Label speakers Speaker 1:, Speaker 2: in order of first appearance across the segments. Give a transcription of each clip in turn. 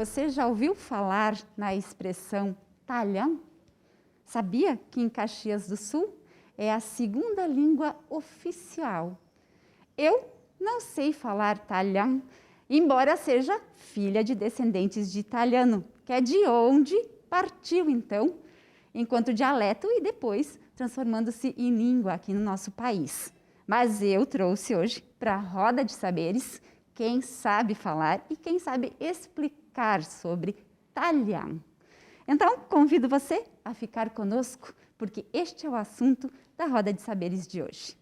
Speaker 1: você já ouviu falar na expressão talhão? Sabia que em Caxias do Sul é a segunda língua oficial? Eu não sei falar talhão, embora seja filha de descendentes de italiano, que é de onde partiu então, enquanto dialeto e depois transformando-se em língua aqui no nosso país. Mas eu trouxe hoje para a Roda de Saberes quem sabe falar e quem sabe explicar sobre talhão. Então, convido você a ficar conosco, porque este é o assunto da Roda de Saberes de hoje.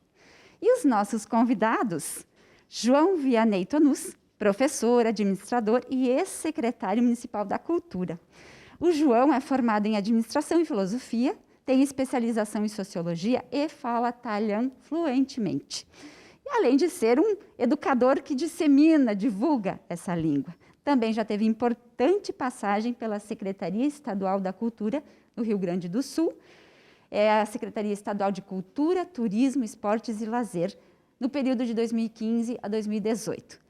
Speaker 1: E os nossos convidados, João Vianney Tonus, professor, administrador e ex-secretário municipal da Cultura. O João é formado em Administração e Filosofia, tem especialização em Sociologia e fala talhão fluentemente. E além de ser um educador que dissemina, divulga essa língua. Também já teve importante passagem pela Secretaria Estadual da Cultura no Rio Grande do Sul, a Secretaria Estadual de Cultura, Turismo, Esportes e Lazer, no período de 2015 a 2018.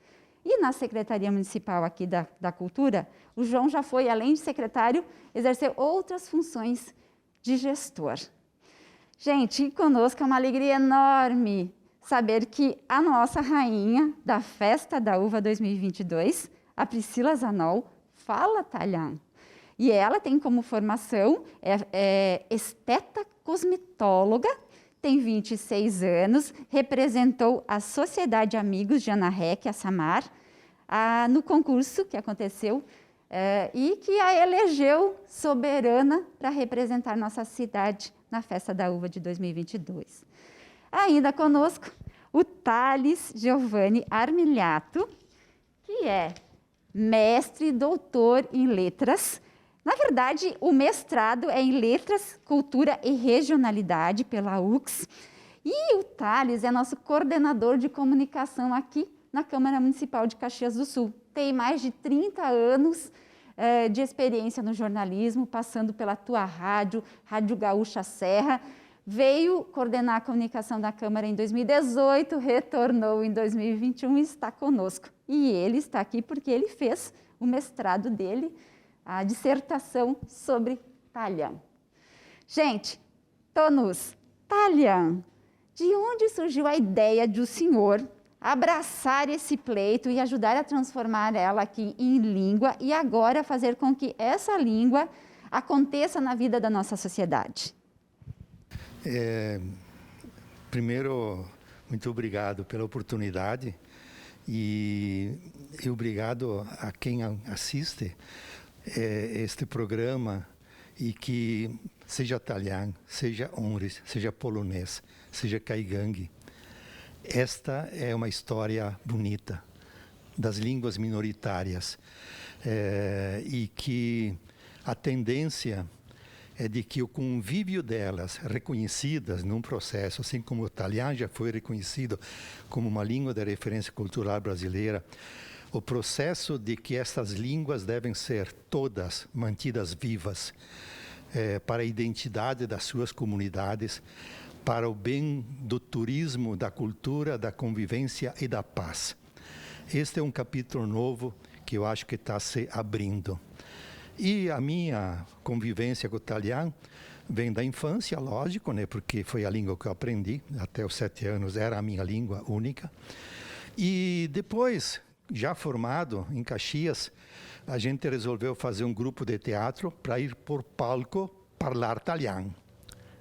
Speaker 1: E na Secretaria Municipal aqui da Cultura, o João já foi, além de secretário, exercer outras funções de gestor. Gente, conosco é uma alegria enorme saber que a nossa rainha da Festa da Uva 2022, a Priscila Zanol, fala talhão. E ela tem como formação, esteta cosmetóloga, tem 26 anos, representou a Sociedade Amigos de Ana Rec, a Samar, no concurso que aconteceu e que a elegeu soberana para representar nossa cidade na Festa da Uva de 2022. Ainda conosco, o Thales Giovanni Armiliato, que é mestre e doutor em letras. Na verdade, o mestrado é em Letras, Cultura e Regionalidade pela UX. E o Thales é nosso coordenador de comunicação aqui na Câmara Municipal de Caxias do Sul. Tem mais de 30 anos de experiência no jornalismo, passando pela tua rádio, Rádio Gaúcha Serra. Veio coordenar a comunicação da Câmara em 2018, retornou em 2021 e está conosco. E ele está aqui porque ele fez o mestrado dele, a dissertação sobre talhão. Gente, Tonus, talhão, de onde surgiu a ideia de o senhor abraçar esse pleito e ajudar a transformar ela aqui em língua e agora fazer com que essa língua aconteça na vida da nossa sociedade?
Speaker 2: Primeiro, muito obrigado pela oportunidade e obrigado a quem assiste este programa e que seja talhão, seja honres, seja polonês, seja caigangue. Esta é uma história bonita das línguas minoritárias e que a tendência é de que o convívio delas, reconhecidas num processo, assim como o talhão já foi reconhecido como uma língua de referência cultural brasileira, o processo de que essas línguas devem ser todas mantidas vivas para a identidade das suas comunidades, para o bem do turismo, da cultura, da convivência e da paz. Este é um capítulo novo que eu acho que está se abrindo. E a minha convivência com o talhão vem da infância, lógico, né, porque foi a língua que eu aprendi, até os 7 anos era a minha língua única. E depois, já formado em Caxias, a gente resolveu fazer um grupo de teatro para ir por palco falar talhão.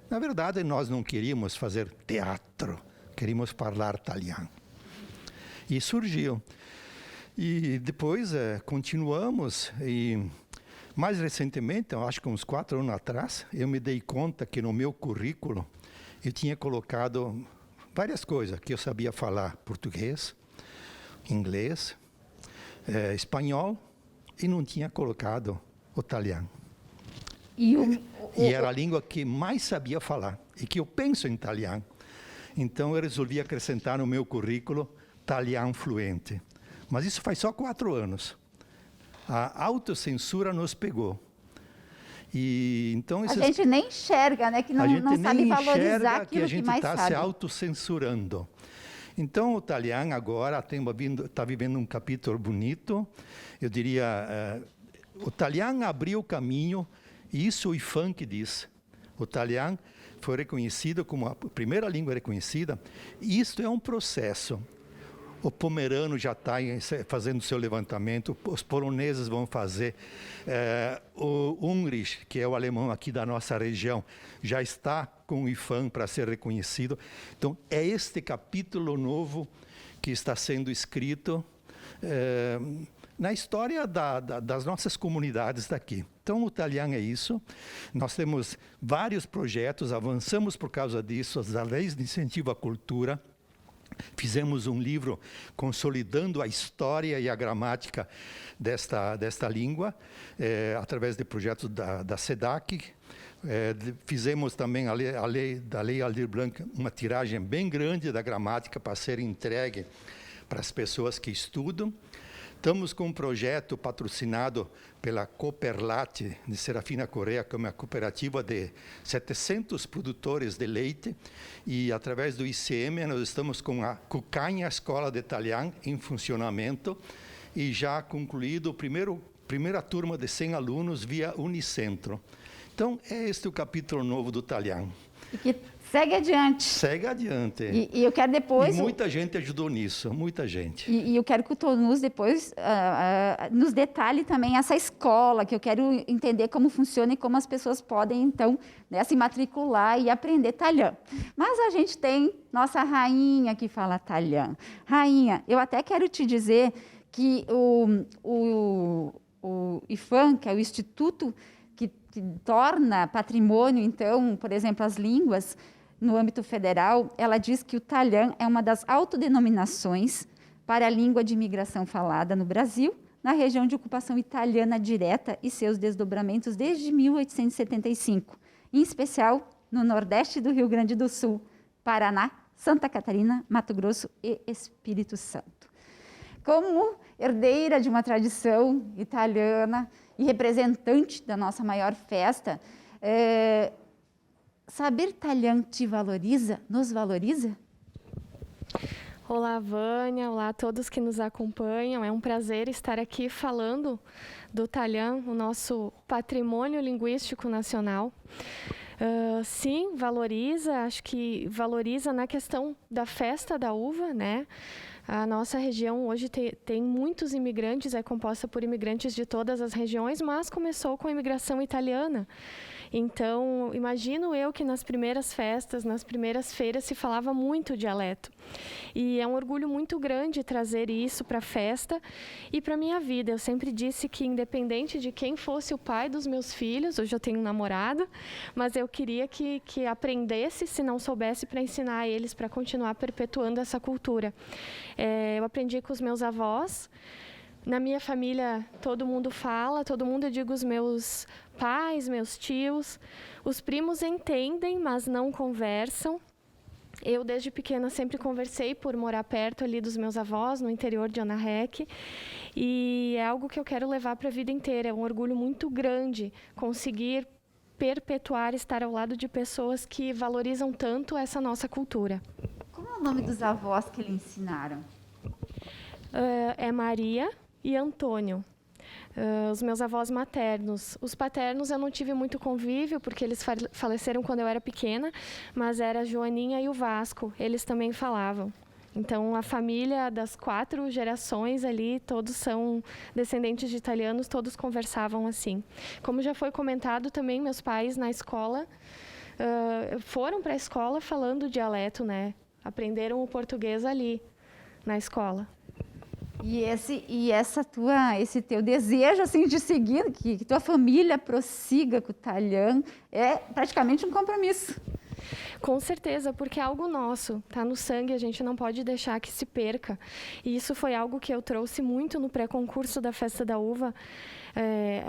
Speaker 2: Na verdade, nós não queríamos fazer teatro, queríamos falar talhão. E surgiu. E depois continuamos e mais recentemente, eu acho que uns 4 anos atrás, eu me dei conta que no meu currículo eu tinha colocado várias coisas, que eu sabia falar português, inglês, espanhol e não tinha colocado o talhão. E era a língua que mais sabia falar e que eu penso em talhão. Então eu resolvi acrescentar no meu currículo talhão fluente. Mas isso faz só 4 anos. A autocensura nos pegou. E então
Speaker 1: a gente nem enxerga, né? Que não sabe valorizar aquilo que mais sabe. A gente está
Speaker 2: se autocensurando. Então o talhão agora está vivendo um capítulo bonito. Eu diria, o Talian abriu o caminho, e isso o IPHAN que diz. O Talian foi reconhecido como a primeira língua reconhecida. Isto é um processo. O pomerano já está fazendo seu levantamento, os poloneses vão fazer, o Ungrisch, que é o alemão aqui da nossa região, já está com o IPHAN para ser reconhecido. Então, é este capítulo novo que está sendo escrito na história das nossas comunidades daqui. Então, o Talian é isso. Nós temos vários projetos, avançamos por causa disso, as leis de incentivo à cultura. Fizemos um livro consolidando a história e a gramática desta língua, através de projetos da SEDAC. Fizemos também a Lei Aldir Blanc, uma tiragem bem grande da gramática para ser entregue para as pessoas que estudam. Estamos com um projeto patrocinado pela Cooperlat de Serafina Correia, que é uma cooperativa de 700 produtores de leite, e através do ICM nós estamos com a Cucanha Escola de Talian em funcionamento, e já concluído a primeira turma de 100 alunos via Unicentro. Então, é este o capítulo novo do Talian.
Speaker 1: E que segue adiante.
Speaker 2: Segue adiante.
Speaker 1: E eu quero depois...
Speaker 2: E muita gente ajudou nisso, muita gente.
Speaker 1: E eu quero que o Tonus depois nos detalhe também essa escola, que eu quero entender como funciona e como as pessoas podem, então, né, se matricular e aprender Talian. Mas a gente tem nossa rainha que fala Talian. Rainha, eu até quero te dizer que o IPHAN, que é o Instituto que torna patrimônio, então, por exemplo, as línguas no âmbito federal, ela diz que o Talian é uma das autodenominações para a língua de imigração falada no Brasil, na região de ocupação italiana direta e seus desdobramentos desde 1875, em especial no Nordeste do Rio Grande do Sul, Paraná, Santa Catarina, Mato Grosso e Espírito Santo. Como herdeira de uma tradição italiana e representante da nossa maior festa, saber Talian te valoriza, nos valoriza?
Speaker 3: Olá, Vânia, olá a todos que nos acompanham. É um prazer estar aqui falando do Talian, o nosso patrimônio linguístico nacional. Sim, valoriza, acho que valoriza na questão da festa da uva, né? A nossa região hoje tem muitos imigrantes, é composta por imigrantes de todas as regiões, mas começou com a imigração italiana. Então, imagino eu que nas primeiras festas, nas primeiras feiras, se falava muito dialeto. E é um orgulho muito grande trazer isso para a festa e para a minha vida. Eu sempre disse que, independente de quem fosse o pai dos meus filhos, hoje eu tenho um namorado, mas eu queria que aprendesse, se não soubesse, para ensinar a eles, para continuar perpetuando essa cultura. Eu aprendi com os meus avós. Na minha família, todo mundo fala, todo mundo, eu digo os meus pais, meus tios. Os primos entendem, mas não conversam. Eu, desde pequena, sempre conversei por morar perto ali dos meus avós, no interior de Ana Rech. E é algo que eu quero levar para a vida inteira. É um orgulho muito grande conseguir perpetuar, estar ao lado de pessoas que valorizam tanto essa nossa cultura.
Speaker 1: Como é o nome dos avós que lhe ensinaram?
Speaker 3: É Maria e Antônio, os meus avós maternos. Os paternos eu não tive muito convívio, porque eles faleceram quando eu era pequena, mas era a Joaninha e o Vasco, eles também falavam. Então, a família das 4 gerações ali, todos são descendentes de italianos, todos conversavam assim. Como já foi comentado também, meus pais na escola foram para a escola falando dialeto, né? Aprenderam o português ali, na escola.
Speaker 1: E esse teu desejo assim de seguir, que tua família prossiga com o Talian, é praticamente um compromisso.
Speaker 3: Com certeza, porque é algo nosso, está no sangue, a gente não pode deixar que se perca. E isso foi algo que eu trouxe muito no pré-concurso da Festa da Uva,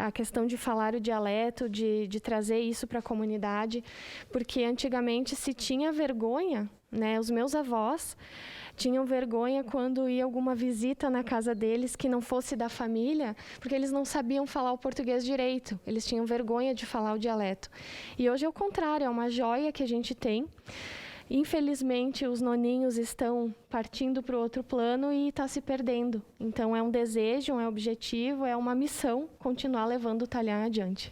Speaker 3: a questão de falar o dialeto, de trazer isso para a comunidade, porque antigamente se tinha vergonha, né? Os meus avós tinham vergonha quando ia alguma visita na casa deles que não fosse da família, porque eles não sabiam falar o português direito, eles tinham vergonha de falar o dialeto. E hoje é o contrário, é uma joia que a gente tem. Infelizmente, os noninhos estão partindo para o outro plano e está se perdendo. Então, é um desejo, é um objetivo, é uma missão continuar levando o Talian adiante.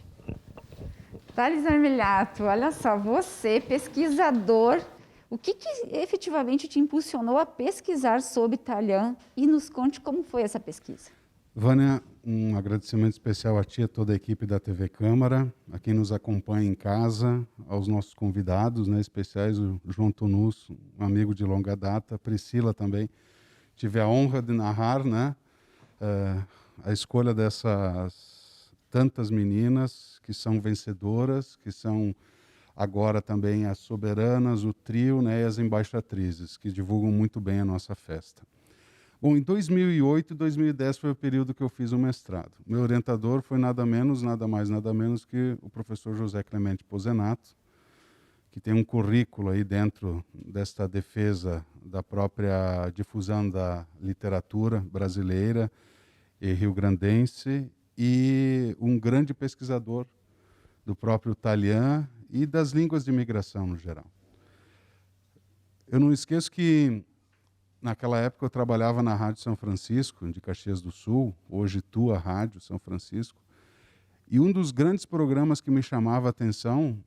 Speaker 1: Thales Armiliato, olha só, você, pesquisador, o que efetivamente te impulsionou a pesquisar sobre Talian? E nos conte como foi essa pesquisa.
Speaker 4: Vânia, um agradecimento especial a ti e a toda a equipe da TV Câmara, a quem nos acompanha em casa, aos nossos convidados, né, especiais, o João Tunus, um amigo de longa data, a Priscila também. Tive a honra de narrar, né, a escolha dessas tantas meninas que são vencedoras, que são agora também as soberanas, o trio, né, e as embaixatrizes, que divulgam muito bem a nossa festa. Bom, em 2008 e 2010 foi o período que eu fiz o mestrado. Meu orientador foi nada menos, nada mais, nada menos que o professor José Clemente Pozenato, que tem um currículo aí dentro desta defesa da própria difusão da literatura brasileira e rio-grandense, e um grande pesquisador do próprio Talian e das línguas de imigração no geral. Eu não esqueço que naquela época eu trabalhava na Rádio São Francisco, de Caxias do Sul, hoje Tua Rádio São Francisco, e um dos grandes programas que me chamava a atenção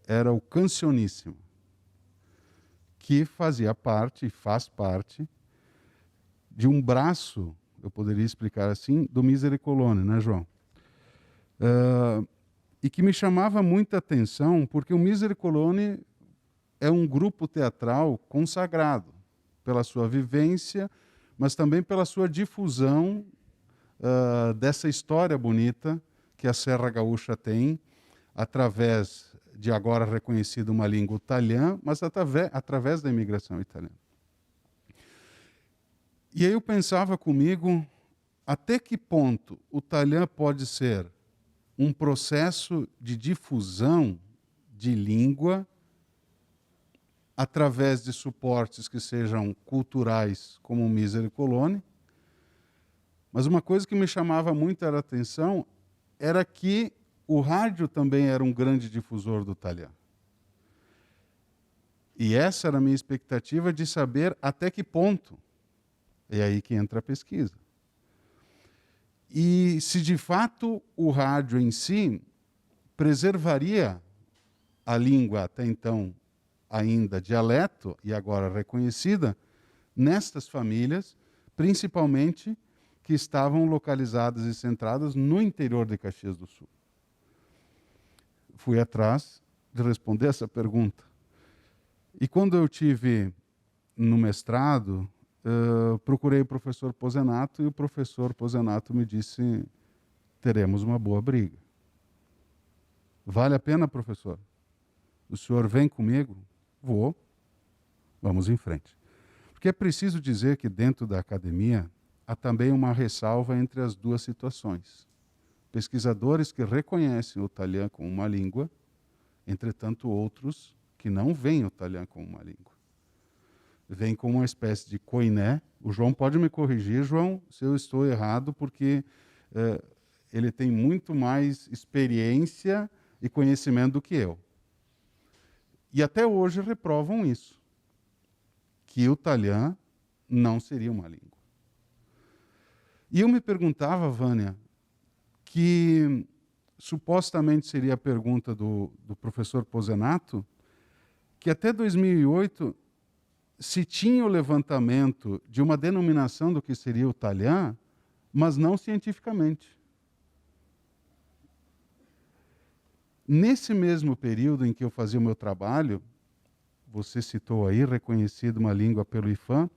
Speaker 4: era o Cancioníssimo, que fazia parte e faz parte de um braço, eu poderia explicar assim, do Misericolone, né, João? E que me chamava muita atenção porque o Misericolone é um grupo teatral consagrado pela sua vivência, mas também pela sua difusão dessa história bonita que a Serra Gaúcha tem, através de agora reconhecida uma língua italiana, mas através da imigração italiana. E aí eu pensava comigo, até que ponto o Talian pode ser um processo de difusão de língua através de suportes que sejam culturais, como o Misericolone. Mas uma coisa que me chamava muito a atenção era que o rádio também era um grande difusor do Talian. E essa era a minha expectativa de saber até que ponto. É aí que entra a pesquisa. E se de fato o rádio em si preservaria a língua até então ainda dialeto e agora reconhecida nestas famílias, principalmente que estavam localizadas e centradas no interior de Caxias do Sul. Fui atrás de responder essa pergunta. E quando eu tive no mestrado, procurei o professor Pozenato e o professor Pozenato me disse: teremos uma boa briga. Vale a pena, professor? O senhor vem comigo? Vou. Vamos em frente. Porque é preciso dizer que dentro da academia há também uma ressalva entre as duas situações. Pesquisadores que reconhecem o Talian como uma língua, entretanto outros que não veem o Talian como uma língua. Vem como uma espécie de koiné. O João pode me corrigir, João, se eu estou errado, porque ele tem muito mais experiência e conhecimento do que eu. E até hoje reprovam isso, que o Talian não seria uma língua. E eu me perguntava, Vânia, que supostamente seria a pergunta do professor Pozenato, que até 2008 se tinha o levantamento de uma denominação do que seria o Talian, mas não cientificamente. Nesse mesmo período em que eu fazia o meu trabalho, você citou aí, reconhecido uma língua pelo IFAM,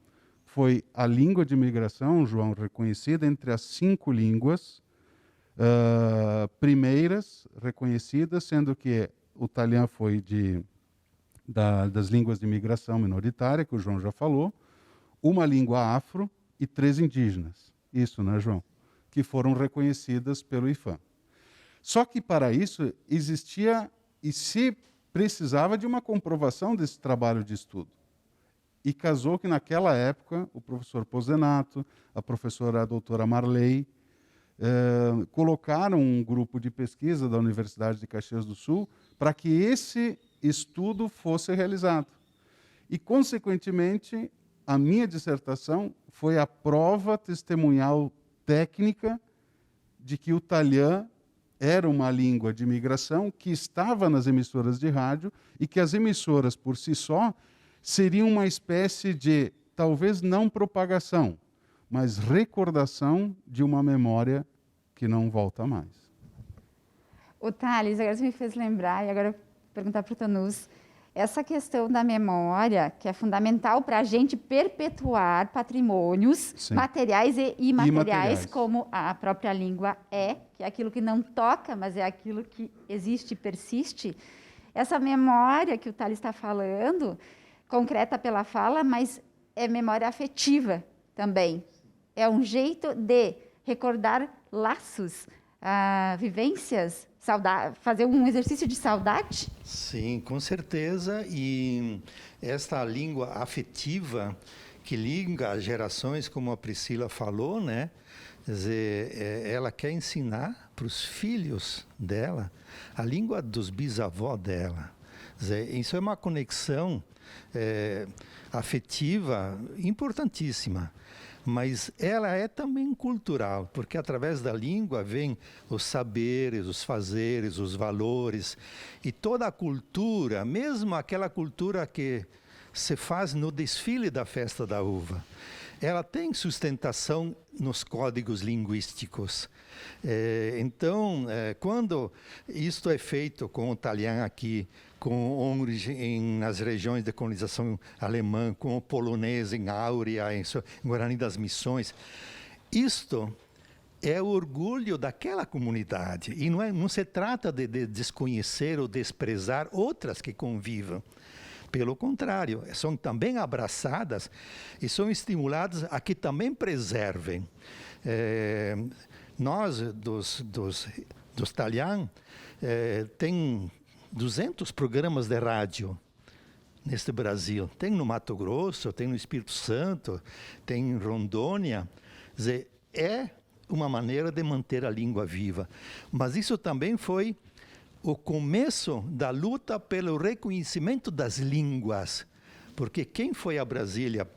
Speaker 4: foi a língua de imigração, João, reconhecida entre as 5 línguas primeiras reconhecidas, sendo que o Talian foi das línguas de imigração minoritária, que o João já falou, uma língua afro e 3 indígenas. Isso, né, João? Que foram reconhecidas pelo IFAM. Só que para isso existia e se precisava de uma comprovação desse trabalho de estudo. E casou que naquela época o professor Pozenato, a professora a doutora Marley, colocaram um grupo de pesquisa da Universidade de Caxias do Sul para que esse estudo fosse realizado. E, consequentemente, a minha dissertação foi a prova testemunhal técnica de que o Talian era uma língua de imigração que estava nas emissoras de rádio e que as emissoras, por si só, seriam uma espécie de, talvez não propagação, mas recordação de uma memória que não volta mais.
Speaker 1: O Thales, agora você me fez lembrar, e agora eu vou perguntar para o Tanus, essa questão da memória, que é fundamental para a gente perpetuar patrimônios materiais e imateriais, como a própria língua é, que é aquilo que não toca, mas é aquilo que existe e persiste. Essa memória que o Thales está falando, concreta pela fala, mas é memória afetiva também. É um jeito de recordar laços, vivências, fazer um exercício de saudade?
Speaker 2: Sim, com certeza. E esta língua afetiva que liga as gerações, como a Priscila falou, né? Quer dizer, ela quer ensinar para os filhos dela a língua dos bisavós dela. Quer dizer, isso é uma conexão afetiva importantíssima. Mas ela é também cultural, porque através da língua vem os saberes, os fazeres, os valores, e toda a cultura, mesmo aquela cultura que se faz no desfile da festa da uva, ela tem sustentação nos códigos linguísticos. Então, quando isto é feito com o Talian aqui, nas regiões de colonização alemã, com o polonês em Áurea, em Guarani das Missões, isto é o orgulho daquela comunidade. E não se trata de desconhecer ou desprezar outras que convivam. Pelo contrário, são também abraçadas e são estimuladas a que também preservem. Nós, dos Talian, tem 200 programas de rádio neste Brasil. Tem no Mato Grosso, tem no Espírito Santo, tem em Rondônia. Quer dizer, é uma maneira de manter a língua viva. Mas isso também foi o começo da luta pelo reconhecimento das línguas. Porque quem foi a Brasília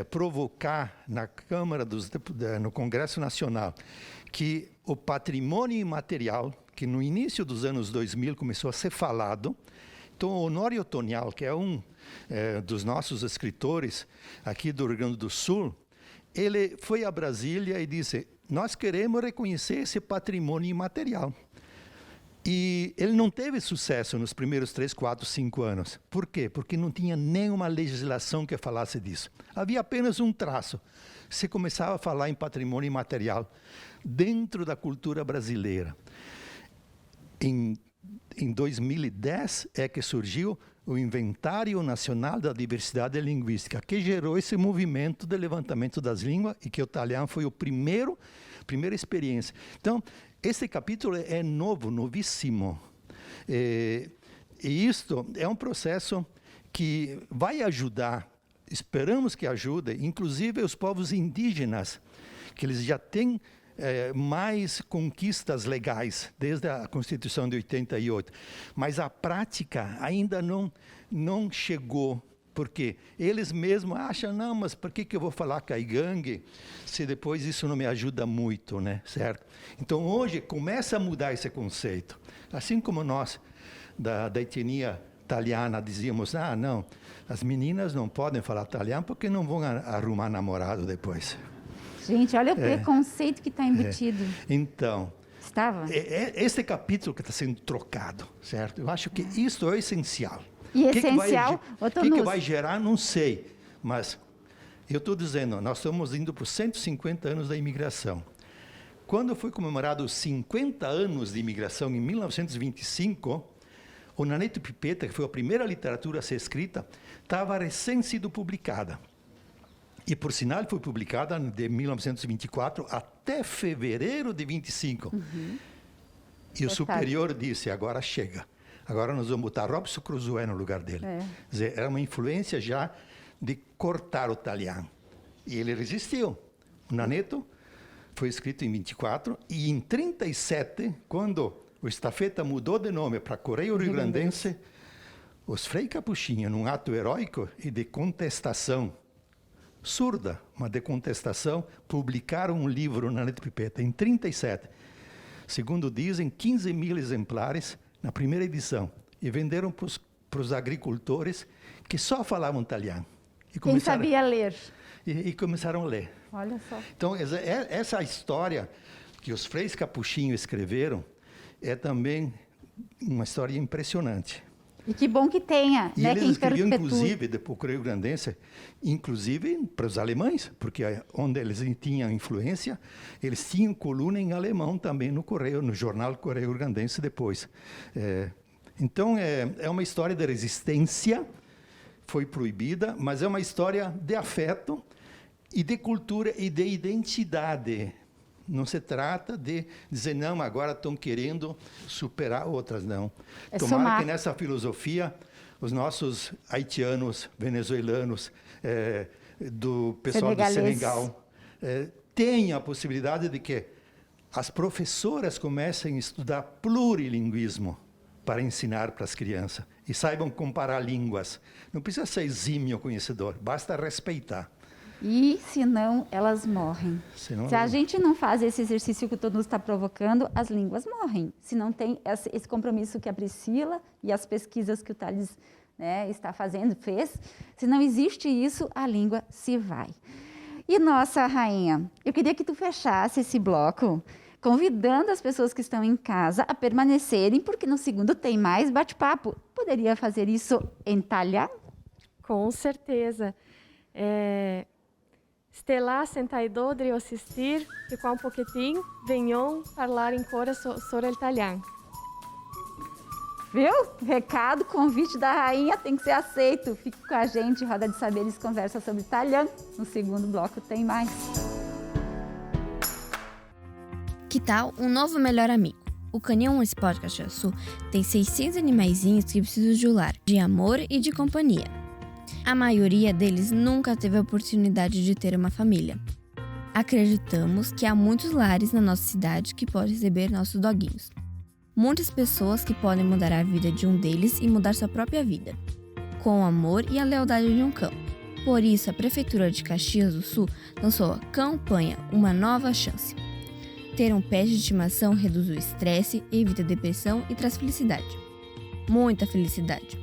Speaker 2: provocar na Câmara no Congresso Nacional que o patrimônio imaterial, que no início dos anos 2000 começou a ser falado, então o Honório Tonial, que é um dos nossos escritores aqui do Rio Grande do Sul, ele foi a Brasília e disse: nós queremos reconhecer esse patrimônio imaterial. E ele não teve sucesso nos primeiros 3, 4, 5 anos. Por quê? Porque não tinha nenhuma legislação que falasse disso. Havia apenas um traço. Se começava a falar em patrimônio imaterial dentro da cultura brasileira. Em 2010 é que surgiu o Inventário Nacional da Diversidade Linguística, que gerou esse movimento de levantamento das línguas e que o Talian foi a primeira experiência. Então, esse capítulo é novo, novíssimo. E isto é um processo que vai ajudar, esperamos que ajude, inclusive os povos indígenas, que eles já têm mais conquistas legais, desde a Constituição de 88. Mas a prática ainda não chegou, porque eles mesmos acham, não, mas por que eu vou falar caigangue se depois isso não me ajuda muito, né? Certo? Então hoje começa a mudar esse conceito. Assim como nós, da etnia italiana, dizíamos, não, as meninas não podem falar italiano porque não vão arrumar namorado depois.
Speaker 1: Gente, olha o preconceito que está embutido.
Speaker 2: Então,
Speaker 1: estava?
Speaker 2: Esse capítulo que está sendo trocado, certo? Eu acho que isso é essencial.
Speaker 1: E essencial,
Speaker 2: o que vai gerar, não sei. Mas eu estou dizendo, nós estamos indo para os 150 anos da imigração. Quando foi comemorado os 50 anos de imigração, em 1925, o Naneto Pipeta, que foi a primeira literatura a ser escrita, estava recém sido publicada. E, por sinal, foi publicada de 1924 até fevereiro de 25. E o superior disse, agora chega. Agora nós vamos botar Robson Crusoe no lugar dele. Quer dizer, era uma influência já de cortar o Talian. E ele resistiu. O Naneto foi escrito em 24 e em 37, quando o Estafeta mudou de nome para Correio Rio Grandense, Os Frei Capuchinhos, num ato heróico e de contestação surda, mas de contestação, publicaram um livro na Letra Pipeta, em 1937. Segundo dizem, 15 mil exemplares na primeira edição. E venderam para os agricultores que só falavam italiano.
Speaker 1: Quem sabia ler.
Speaker 2: E começaram a ler.
Speaker 1: Olha só.
Speaker 2: Então, essa história que os Freis Capuchinhos escreveram é também uma história impressionante.
Speaker 1: E que bom que tenha,
Speaker 2: E
Speaker 1: né?
Speaker 2: eles
Speaker 1: Quem
Speaker 2: escreviam,
Speaker 1: perpetua.
Speaker 2: inclusive, para o Correio Grandense, inclusive para os alemães, porque onde eles tinham influência, eles tinham coluna em alemão também no Correio, no jornal Correio Grandense depois. Então, é uma história de resistência, foi proibida, mas é uma história de afeto e de cultura e de identidade. Não se trata de dizer, não, agora estão querendo superar outras, não.
Speaker 1: É
Speaker 2: Tomara
Speaker 1: somar.
Speaker 2: que nessa filosofia, os nossos haitianos, venezuelanos, do pessoal do Senegal, tenham a possibilidade de que as professoras comecem a estudar plurilinguismo para ensinar para as crianças e saibam comparar línguas. Não precisa ser exímio conhecedor, basta respeitar.
Speaker 1: E, senão, elas morrem.
Speaker 2: Senão,
Speaker 1: Se a gente não faz esse exercício que o Tonus está provocando, as línguas morrem. Se não tem esse compromisso que a Priscila e as pesquisas que o Thales, né, fez, se não existe isso, a língua se vai. E, nossa rainha, eu queria que tu fechasse esse bloco, convidando as pessoas que estão em casa a permanecerem, porque no segundo tem mais bate-papo. Poderia fazer isso em italiano?
Speaker 3: Com certeza. Stella sentaidodri assistir, e qua un pouquinho venham falar em cora sobre italiano.
Speaker 1: Viu? Recado, convite da rainha tem que ser aceito. Fique com a gente, Roda de Saberes conversa sobre italiano. No segundo bloco tem mais.
Speaker 5: Que tal um novo melhor amigo? O Canil Sport Caxias tem 600 animaizinhos que precisam de um lar, de amor e de companhia. A maioria deles nunca teve a oportunidade de ter uma família. Acreditamos que há muitos lares na nossa cidade que podem receber nossos doguinhos. Muitas pessoas que podem mudar a vida de um deles e mudar sua própria vida, com o amor e a lealdade de um cão. Por isso, a Prefeitura de Caxias do Sul lançou a campanha Uma Nova Chance. Ter um pet de estimação reduz o estresse, evita depressão e traz felicidade. Muita felicidade.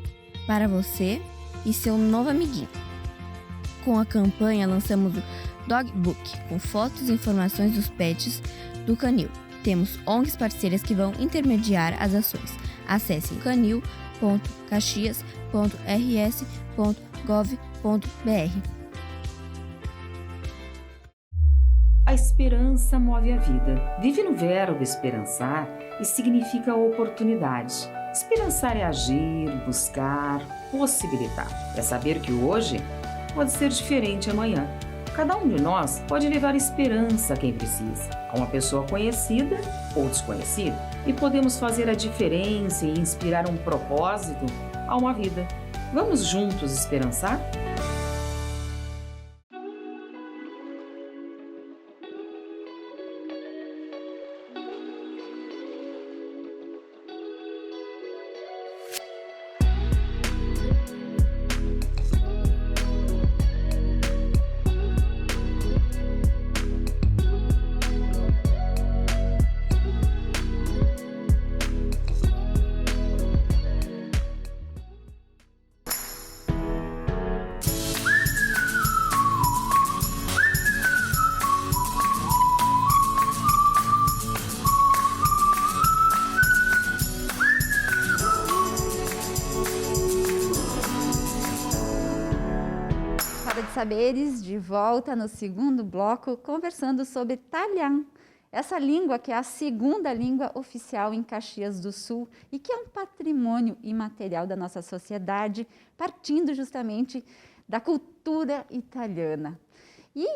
Speaker 5: Para você e seu novo amiguinho. Com a campanha, lançamos o Dog Book, com fotos e informações dos pets do canil. Temos ONGs parceiras que vão intermediar as ações. Acesse canil.caxias.rs.gov.br.
Speaker 6: A esperança move a vida. Vive no verbo esperançar e significa oportunidade. Esperançar é agir, buscar, possibilitar. É saber que o hoje pode ser diferente amanhã. Cada um de nós pode levar esperança a quem precisa, a uma pessoa conhecida ou desconhecida. E podemos fazer a diferença e inspirar um propósito a uma vida. Vamos juntos esperançar?
Speaker 1: Saberes, de volta no segundo bloco, conversando sobre italiano. Essa língua que é a segunda língua oficial em Caxias do Sul e que é um patrimônio imaterial da nossa sociedade, partindo justamente da cultura italiana. E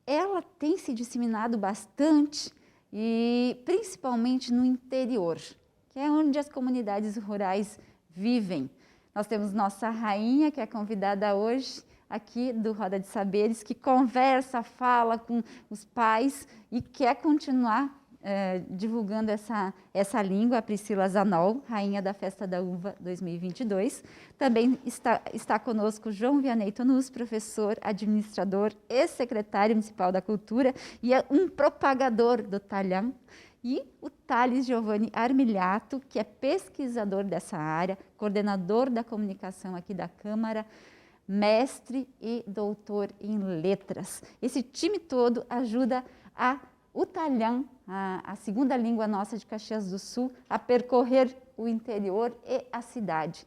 Speaker 1: ela tem se disseminado bastante, e principalmente no interior, que é onde as comunidades rurais vivem. Nós temos nossa rainha, que é convidada hoje, aqui do Roda de Saberes, que conversa, fala com os pais e quer continuar divulgando essa língua, a Priscila Zanol, Rainha da Festa da Uva 2022. Também está conosco João Vianney Tonus, professor, administrador e secretário municipal da Cultura e é um propagador do Talham. E o Thales Giovanni Armiliato, que é pesquisador dessa área, coordenador da comunicação aqui da Câmara, mestre e doutor em letras. Esse time todo ajuda o Talham, a segunda língua nossa de Caxias do Sul, a percorrer o interior e a cidade.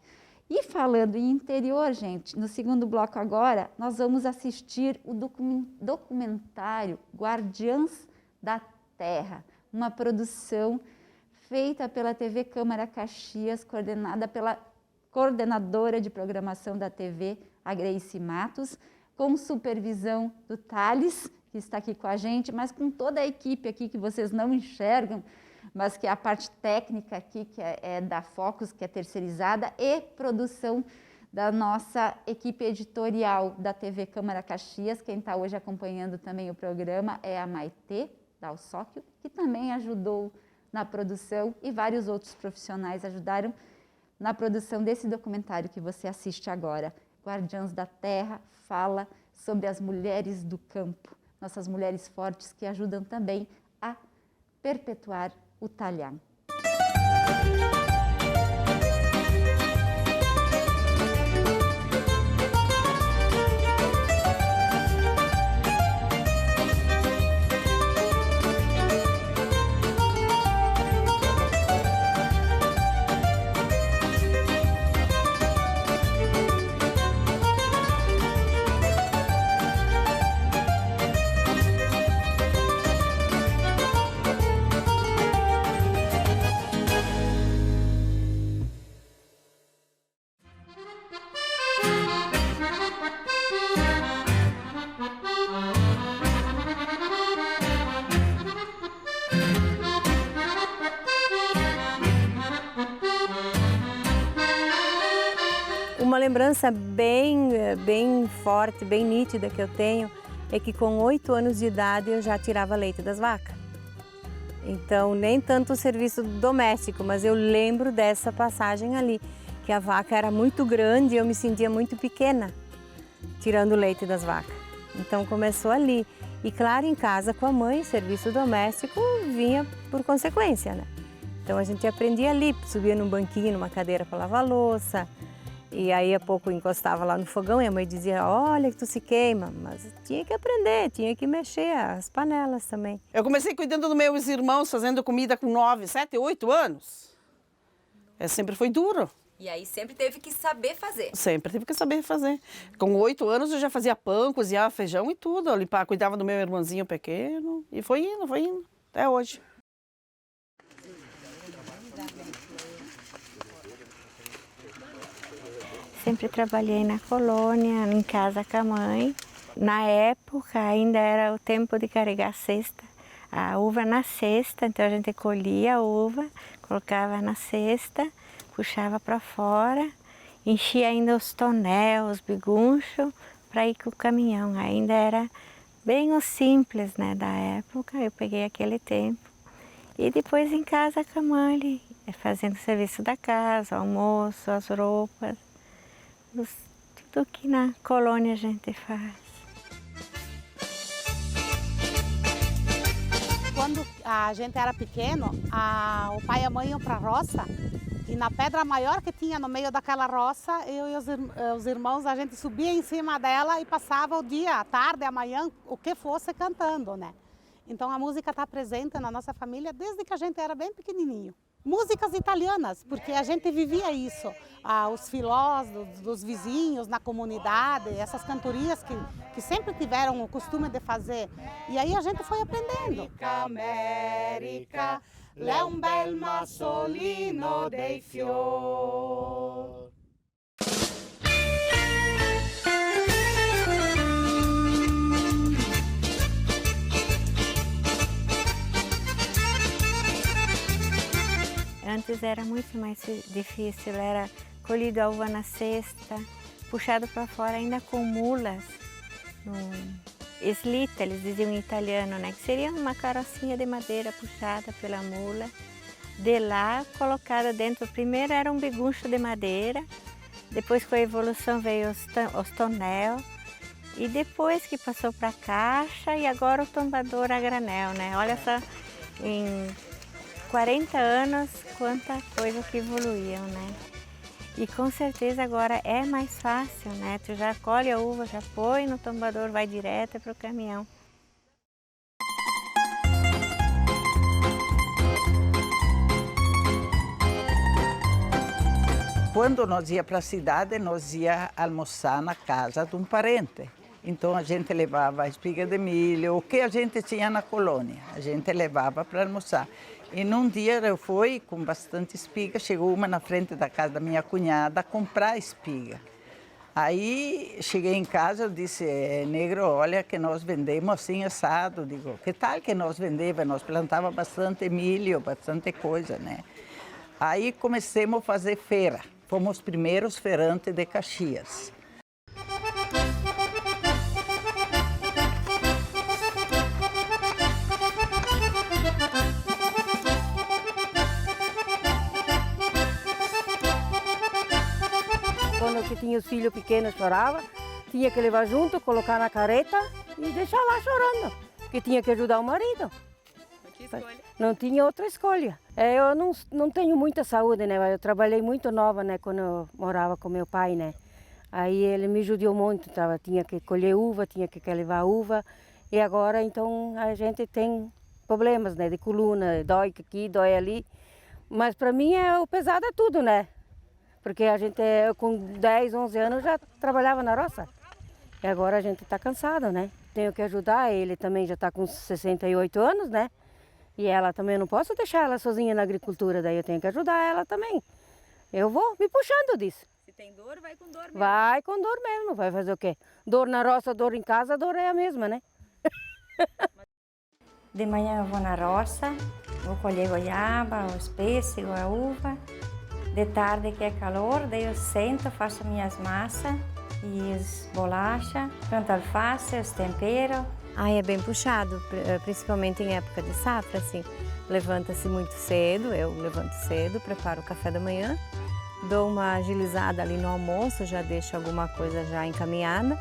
Speaker 1: E falando em interior, gente, no segundo bloco agora, nós vamos assistir o documentário Guardiãs da Terra, uma produção feita pela TV Câmara Caxias, coordenada pela coordenadora de programação da TV, a Grace Matos, com supervisão do Thales, que está aqui com a gente, mas com toda a equipe aqui que vocês não enxergam, mas que é a parte técnica aqui, que é da Focus, que é terceirizada, e produção da nossa equipe editorial da TV Câmara Caxias. Quem está hoje acompanhando também o programa é a Maitê, da Alsóquio, que também ajudou na produção, e vários outros profissionais ajudaram na produção desse documentário que você assiste agora. Guardiãs da Terra fala sobre as mulheres do campo, nossas mulheres fortes que ajudam também a perpetuar o Talham.
Speaker 7: Uma lembrança bem forte, bem nítida que eu tenho é que com 8 anos de idade eu já tirava leite das vacas. Então, nem tanto o serviço doméstico, mas eu lembro dessa passagem ali, que a vaca era muito grande e eu me sentia muito pequena tirando o leite das vacas. Então, começou ali. E claro, em casa com a mãe, o serviço doméstico vinha por consequência, né? Então, a gente aprendia ali, subia num banquinho, numa cadeira para lavar louça. E aí, a pouco, encostava lá no fogão e a mãe dizia, olha que tu se queima. Mas tinha que aprender, tinha que mexer as panelas também.
Speaker 8: Eu comecei cuidando dos meus irmãos, fazendo comida com 9, 7, 8 anos. Sempre foi duro.
Speaker 9: E aí sempre teve que saber fazer.
Speaker 8: Sempre teve que saber fazer. Com 8 anos eu já fazia pão, cozinhava feijão e tudo. Eu limpava, cuidava do meu irmãozinho pequeno. E foi indo, até hoje.
Speaker 7: Sempre trabalhei na colônia, em casa com a mãe. Na época ainda era o tempo de carregar cesta, a uva na cesta, então a gente colhia a uva, colocava na cesta, puxava para fora, enchia ainda os tonel, os bigunchos, para ir com o caminhão. Ainda era bem o simples, né, da época, eu peguei aquele tempo. E depois em casa com a mãe, fazendo o serviço da casa, o almoço, as roupas. Tudo que na colônia a gente faz.
Speaker 10: Quando a gente era pequeno, o pai e a mãe iam para a roça e na pedra maior que tinha no meio daquela roça, eu e os irmãos, a gente subia em cima dela e passava o dia, a tarde, a manhã, o que fosse cantando, né? Então a música está presente na nossa família desde que a gente era bem pequenininho. Músicas italianas, porque a gente vivia isso, os filós dos vizinhos na comunidade, essas cantorias que sempre tiveram o costume de fazer. E aí a gente foi aprendendo. América, l'è un bel massolino dei fior.
Speaker 7: Antes era muito mais difícil, era colhido a uva na cesta, puxado para fora ainda com mulas Slitta, eles diziam em italiano, né? Que seria uma carrocinha de madeira puxada pela mula. De lá, colocada dentro, primeiro era um beguncho de madeira, depois com a evolução veio os tonel, e depois que passou para a caixa e agora o tombador a granel, né? Olha só, em 40 anos, quanta coisa que evoluiu, né? E com certeza agora é mais fácil, né? Tu já colhe a uva, já põe no tombador, vai direto para o caminhão.
Speaker 11: Quando nós ia para a cidade, nós ia almoçar na casa de um parente. Então a gente levava a espiga de milho, o que a gente tinha na colônia, a gente levava para almoçar. E num dia eu fui com bastante espiga, chegou uma na frente da casa da minha cunhada comprar espiga. Aí cheguei em casa, eu disse, negro, olha que nós vendemos assim assado. Digo, que tal que nós vendemos? Nós plantávamos bastante milho, bastante coisa, né? Aí começamos a fazer feira. Fomos os primeiros feirantes de Caxias.
Speaker 12: Quando eu tinha os filhos pequenos chorava, tinha que levar junto, colocar na carreta e deixar lá chorando, porque tinha que ajudar o marido.
Speaker 9: Que escolha?
Speaker 12: Não tinha outra escolha. Eu não tenho muita saúde, né? Eu trabalhei muito nova, né? Quando eu morava com meu pai, né? Aí ele me ajudou muito, tinha que colher uva, tinha que levar uva. E agora, então, a gente tem problemas, né? De coluna, dói aqui, dói ali. Mas para mim, o pesado é tudo, né? Porque a gente, com 10, 11 anos, já trabalhava na roça. E agora a gente está cansado, né? Tenho que ajudar, ele também já está com 68 anos, né? E ela também, eu não posso deixar ela sozinha na agricultura, daí eu tenho que ajudar ela também. Eu vou me puxando disso.
Speaker 9: Se tem dor, vai com dor mesmo.
Speaker 12: Vai com dor mesmo, vai fazer o quê? Dor na roça, dor em casa, dor é a mesma, né?
Speaker 13: De manhã eu vou na roça, vou colher goiaba, os pêssegos, a uva. De tarde, que é calor, daí eu sento, faço minhas massas e as bolachas, planto alface, os temperos.
Speaker 7: É bem puxado, principalmente em época de safra, assim. Levanta-se muito cedo, eu levanto cedo, preparo o café da manhã, dou uma agilizada ali no almoço, já deixo alguma coisa já encaminhada.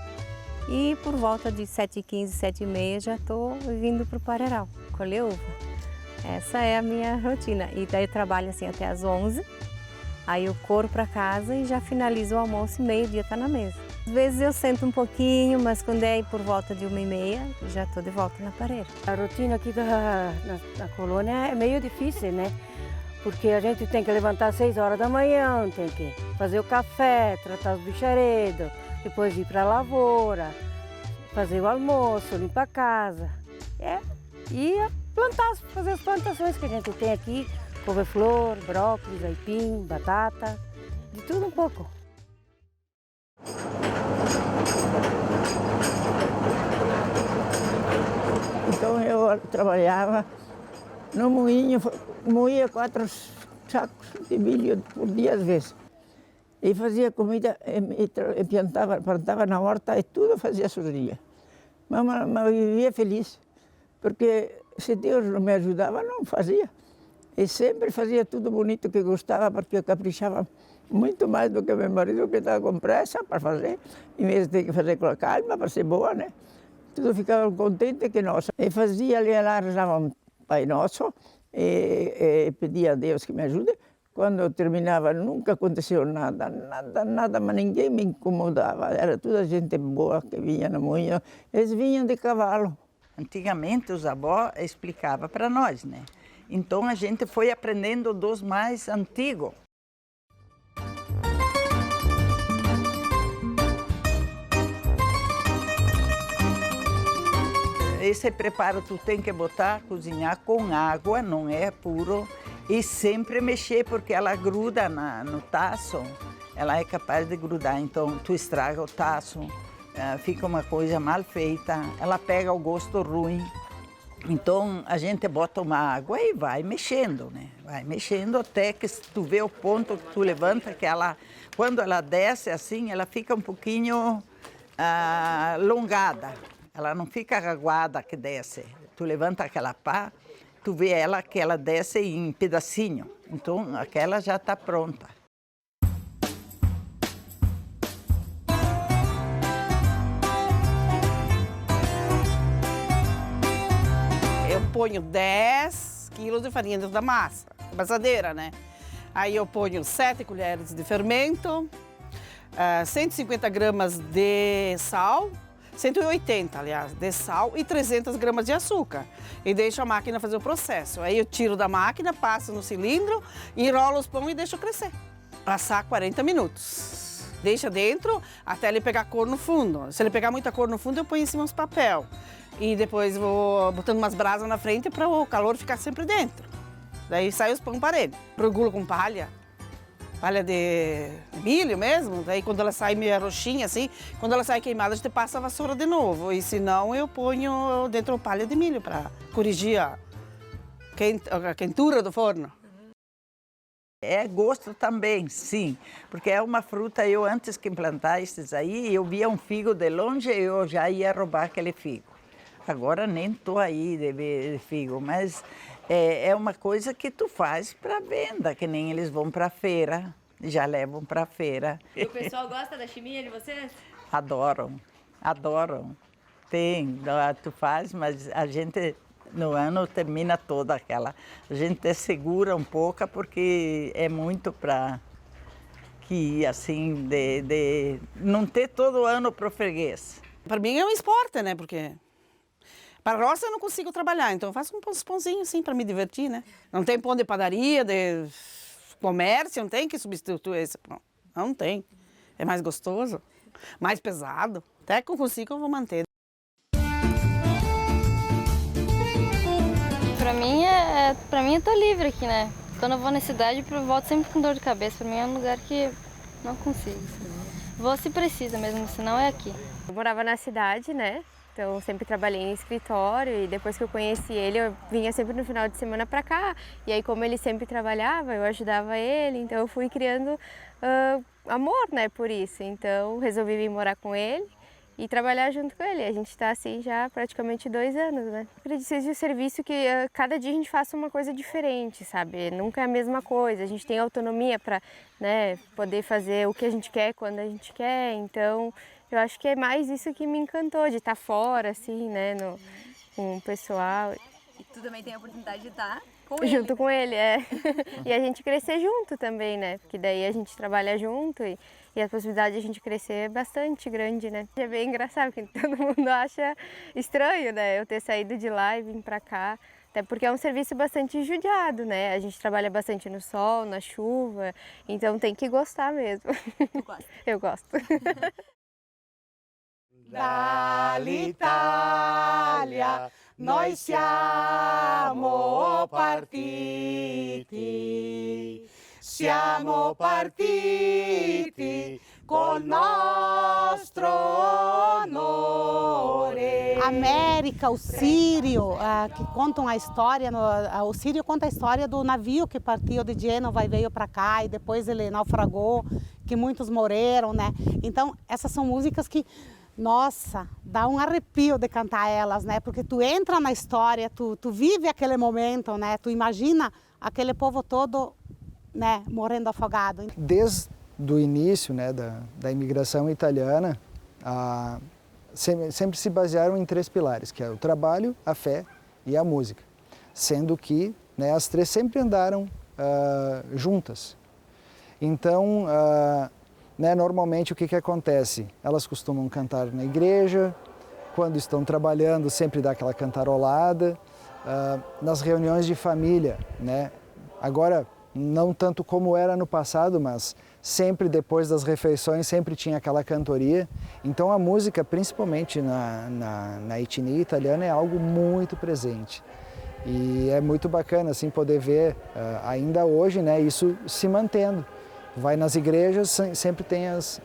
Speaker 7: E por volta de 7h15, 7h30 já estou vindo para o Parreiral, colher uva. Essa é a minha rotina. E daí eu trabalho assim até às 11h, aí eu corro para casa e já finalizo o almoço e meio-dia está na mesa. Às vezes eu sento um pouquinho, mas quando é por volta de 1h30, já estou de volta na parreira.
Speaker 12: A rotina aqui na colônia é meio difícil, né? Porque a gente tem que levantar às 6 horas da manhã, tem que fazer o café, tratar os bicharedos, depois ir para a lavoura, fazer o almoço, limpar a casa. E plantar, fazer as plantações que a gente tem aqui, couve-flor, brócolis, aipim, batata, de tudo um pouco.
Speaker 11: Então eu trabalhava no moinho, moía 4 sacos de milho por dia às vezes. E fazia comida, e plantava na horta e tudo fazia sozinha. Mas vivia feliz, porque se Deus não me ajudava, não fazia. E sempre fazia tudo bonito que gostava, porque eu caprichava muito mais do que meu marido, que estava com pressa para fazer, em vez de ter que fazer com calma, para ser boa, né? Tudo ficava contente que nós. E fazia ali, lá rezava um Pai Nosso, e pedia a Deus que me ajude. Quando eu terminava, nunca aconteceu nada, mas ninguém me incomodava. Era toda gente boa que vinha no moinho, eles vinham de cavalo. Antigamente os avós explicavam para nós, né? Então a gente foi aprendendo dos mais antigos. Esse preparo tu tem que botar, cozinhar com água, não é puro. E sempre mexer, porque ela gruda no taço, ela é capaz de grudar. Então tu estraga o taço, fica uma coisa mal feita, ela pega o gosto ruim. Então a gente bota uma água e vai mexendo, né? Vai mexendo até que tu vê o ponto que tu levanta, que ela, quando ela desce assim, ela fica um pouquinho alongada. ela não fica aguada que desce. Tu levanta aquela pá, tu vê ela que ela desce em pedacinho. Então, aquela já está pronta.
Speaker 8: Eu ponho 10 quilos de farinha dentro da massa, braçadeira, né? Aí eu ponho 7 colheres de fermento, 150 gramas de sal, 180, aliás, de sal e 300 gramas de açúcar. E deixo a máquina fazer o processo. Aí eu tiro da máquina, passo no cilindro, enrolo os pão e deixo crescer. Passar 40 minutos. Deixa dentro até ele pegar cor no fundo. Se ele pegar muita cor no fundo, eu ponho em cima uns papel. E depois vou botando umas brasas na frente para o calor ficar sempre dentro. Daí sai os pão parelho. Regulo com palha de milho mesmo. Daí quando ela sai meio roxinha assim, quando ela sai queimada, a gente passa a vassoura de novo. E se não, eu ponho dentro palha de milho para corrigir a quentura do forno.
Speaker 11: É gosto também, sim, porque é uma fruta, eu antes que implantar esses aí, eu via um figo de longe e eu já ia roubar aquele figo. Agora nem estou aí de ver figo, mas é uma coisa que tu faz para venda, que nem eles vão para a feira, já levam para a feira.
Speaker 9: E o pessoal gosta da chiminha de vocês?
Speaker 11: Adoram, adoram. Tem, tu faz, mas a gente no ano termina toda aquela. A gente segura um pouco porque é muito para que, assim, de não ter todo ano para o freguês.
Speaker 8: Para mim é um esporte, né? Porque para a roça eu não consigo trabalhar, então eu faço uns pãozinhos assim para me divertir, né? Não tem pão de padaria, de comércio, não tem que substituir esse pão. Não tem. É mais gostoso, mais pesado. Até que eu consigo, eu vou manter.
Speaker 14: Pra mim eu tô livre aqui, né? Quando eu vou na cidade, eu volto sempre com dor de cabeça. Pra mim é um lugar que não consigo. Vou se precisa mesmo, senão é aqui.
Speaker 15: Eu morava na cidade, né? Então sempre trabalhei em escritório e depois que eu conheci ele, eu vinha sempre no final de semana pra cá. E aí como ele sempre trabalhava, eu ajudava ele, então eu fui criando amor, né, por isso. Então resolvi vir morar com ele e trabalhar junto com ele. A gente está assim já praticamente 2 anos, né? Eu acredito que seja um serviço que cada dia a gente faça uma coisa diferente, sabe? Nunca é a mesma coisa. A gente tem autonomia para, né, poder fazer o que a gente quer quando a gente quer. Então, eu acho que é mais isso que me encantou, de estar fora, assim, né, com o pessoal.
Speaker 9: E tu também tem a oportunidade de estar com ele.
Speaker 15: Junto com ele, é. E a gente crescer junto também, né? Porque daí a gente trabalha junto e a possibilidade de a gente crescer é bastante grande, né? É bem engraçado, porque todo mundo acha estranho, né? Eu ter saído de lá e vim pra cá. Até porque é um serviço bastante judiado, né? A gente trabalha bastante no sol, na chuva, então tem que gostar mesmo.
Speaker 9: Tu gosta?
Speaker 15: Eu gosto.
Speaker 10: Dall'Italia noi siamo partiti col nostro onore. América, o Sírio, que contam a história, o Sírio conta a história do navio que partiu de Gênova e veio para cá e depois ele naufragou, que muitos morreram, né? Então, essas são músicas que, nossa, dá um arrepio de cantar elas, né? Porque tu entra na história, tu vive aquele momento, né? Tu imagina aquele povo todo, né, morrendo afogado.
Speaker 16: Desde o início, né, da imigração italiana, sempre se basearam em 3 pilares, que é o trabalho, a fé e a música. Sendo que, né, as 3 sempre andaram juntas. Então, né, normalmente o que acontece? Elas costumam cantar na igreja, quando estão trabalhando sempre dá aquela cantarolada, nas reuniões de família, né? Agora, não tanto como era no passado, mas sempre depois das refeições sempre tinha aquela cantoria. Então a música, principalmente na etnia italiana, é algo muito presente. E é muito bacana assim poder ver ainda hoje, né, isso se mantendo. Vai nas igrejas, sempre tem as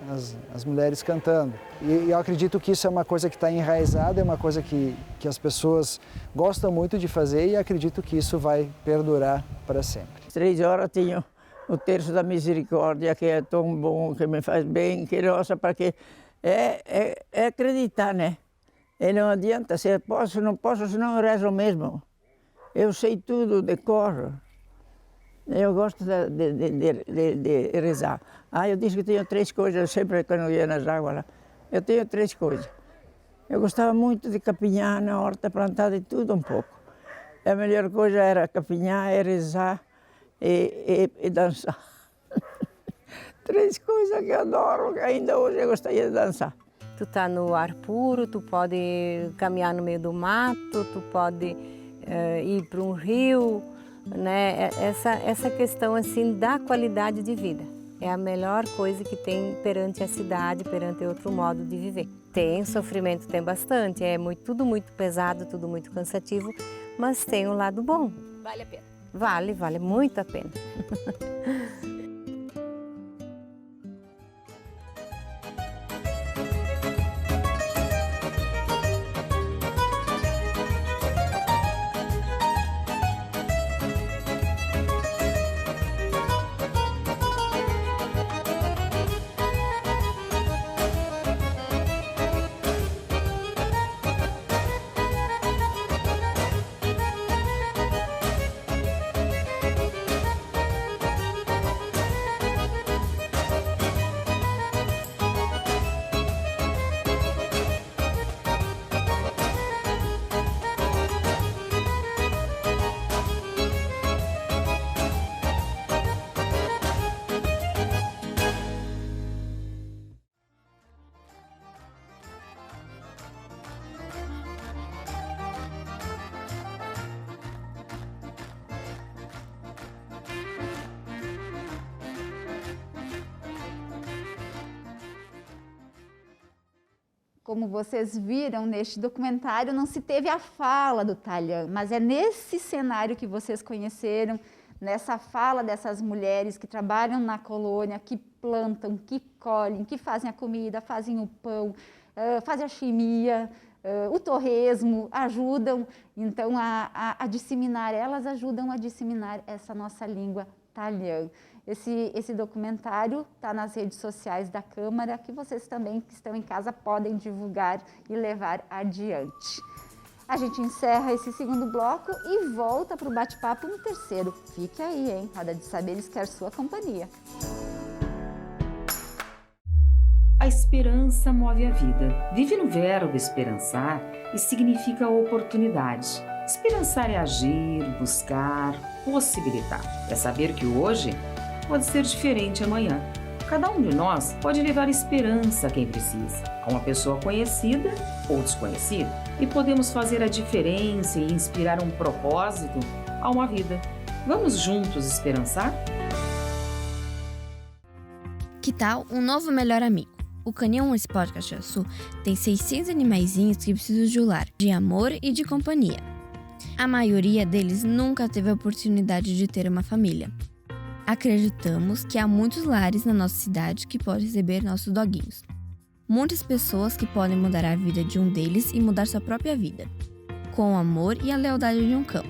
Speaker 16: mulheres cantando. E eu acredito que isso é uma coisa que está enraizada, é uma coisa que as pessoas gostam muito de fazer e acredito que isso vai perdurar para sempre.
Speaker 11: 3 horas tenho o terço da misericórdia, que é tão bom, que me faz bem, que nossa, porque é acreditar, né? E não adianta, se eu posso, não posso, senão eu rezo mesmo. Eu sei tudo de cor. Eu gosto de rezar. Eu disse que tenho 3 coisas, sempre quando eu ia nas águas lá. Eu tenho 3 coisas. Eu gostava muito de capinhar na horta, plantar de tudo um pouco. A melhor coisa era capinhar, rezar e dançar. 3 coisas que eu adoro, que ainda hoje eu gostaria de dançar.
Speaker 7: Tu tá no ar puro, tu pode caminhar no meio do mato, tu pode ir para um rio, né? Essa questão assim da qualidade de vida é a melhor coisa que tem perante a cidade, perante outro modo de viver. Tem sofrimento, tem bastante, tudo muito pesado, tudo muito cansativo, mas tem um lado bom.
Speaker 9: Vale a pena.
Speaker 7: Vale muito a pena.
Speaker 1: Como vocês viram neste documentário, não se teve a fala do Talian, mas é nesse cenário que vocês conheceram, nessa fala dessas mulheres que trabalham na colônia, que plantam, que colhem, que fazem a comida, fazem o pão, fazem a chimia, o torresmo, ajudam então a disseminar, elas ajudam a disseminar essa nossa língua Talian. Esse documentário está nas redes sociais da Câmara, que vocês também que estão em casa podem divulgar e levar adiante. A gente encerra esse segundo bloco e volta para o bate-papo no terceiro. Fique aí, hein? Roda de Saberes quer sua companhia.
Speaker 6: A esperança move a vida. Vive no verbo esperançar e significa oportunidade. Esperançar é agir, buscar, possibilitar. É saber que o hoje pode ser diferente amanhã. Cada um de nós pode levar esperança a quem precisa, a uma pessoa conhecida ou desconhecida. E podemos fazer a diferença e inspirar um propósito a uma vida. Vamos juntos esperançar?
Speaker 5: Que tal um novo melhor amigo? O Canil Municipal de Caxias do Sul tem 600 animaizinhos que precisam de um lar, de amor e de companhia. A maioria deles nunca teve a oportunidade de ter uma família. Acreditamos que há muitos lares na nossa cidade que podem receber nossos doguinhos. Muitas pessoas que podem mudar a vida de um deles e mudar sua própria vida, com o amor e a lealdade de um cão.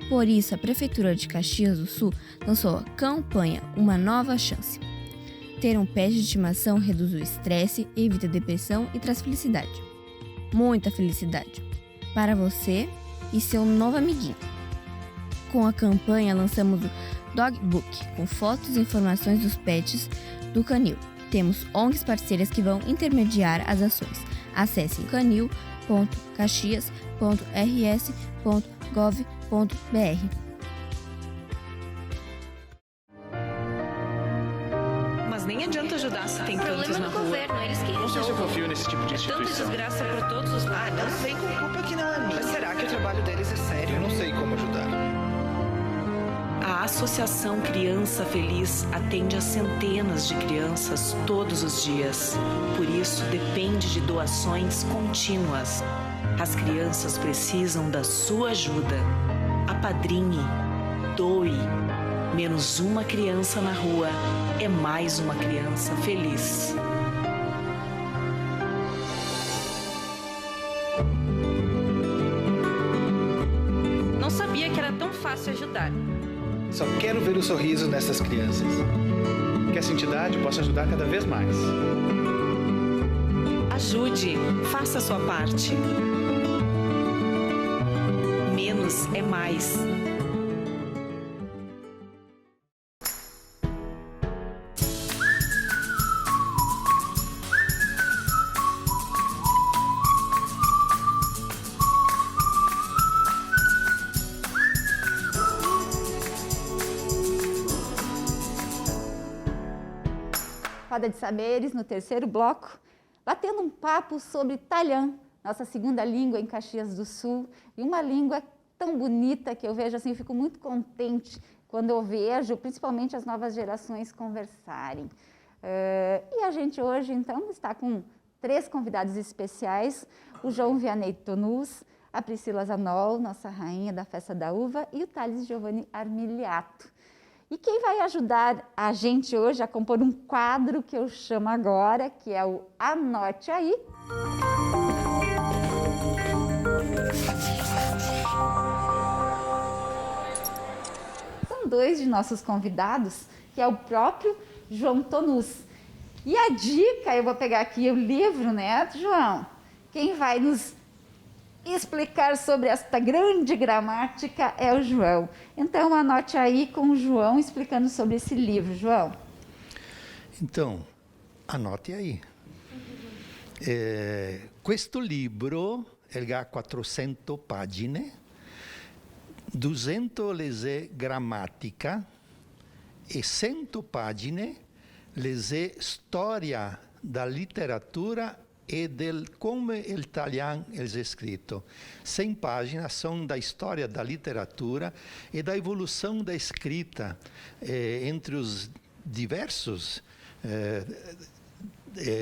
Speaker 5: Por isso, a Prefeitura de Caxias do Sul lançou a campanha Uma Nova Chance. Ter um pet de estimação reduz o estresse, evita depressão e traz felicidade. Muita felicidade. Para você e seu novo amiguinho. Com a campanha, lançamos o Dog Book, com fotos e informações dos pets do canil. Temos ONGs parceiras que vão intermediar as ações. Acesse canil.caxias.rs.gov.br.
Speaker 17: Mas nem adianta ajudar se tem tantos na rua.
Speaker 9: Eles que
Speaker 17: Não sei se eu confio nesse tipo de
Speaker 9: tanta
Speaker 17: instituição.
Speaker 9: desgraça para todos os lados.
Speaker 17: Não sei com culpa que não é minha. Mas será que o trabalho deles é sério?
Speaker 18: Eu não sei como ajudar.
Speaker 19: A Associação Criança Feliz atende a centenas de crianças todos os dias. Por isso, depende de doações contínuas. As crianças precisam da sua ajuda. Apadrinhe, doe. Menos uma criança na rua é mais uma criança feliz.
Speaker 9: Não sabia que era tão fácil ajudar.
Speaker 18: Só quero ver o sorriso nessas crianças. Que essa entidade possa ajudar cada vez mais.
Speaker 19: Ajude, faça a sua parte. Menos é mais.
Speaker 1: Roda de Saberes, no terceiro bloco, batendo um papo sobre Talhã, nossa segunda língua em Caxias do Sul, e uma língua tão bonita que eu vejo assim, eu fico muito contente quando eu vejo, principalmente as novas gerações conversarem. E a gente hoje, então, está com 3 convidados especiais, o João Vianney Tonus, a Priscila Zanol, nossa rainha da Festa da Uva, e o Thales Giovanni Armiliato. E quem vai ajudar a gente hoje a compor um quadro que eu chamo agora, que é o Anote Aí. São 2 de nossos convidados, que é o próprio João Tonus. E a dica, eu vou pegar aqui o livro, né, João? Quem vai nos explicar sobre esta grande gramática é o João. Então, anote aí com o João explicando sobre esse livro. João.
Speaker 2: Então, anote aí. Questo libro ha 400 pagine, 200 lese grammatica e 100 pagine lese storia da literatura e del come il italiano è scritto. 100 páginas são da história da literatura e da evolução da escrita entre os diversos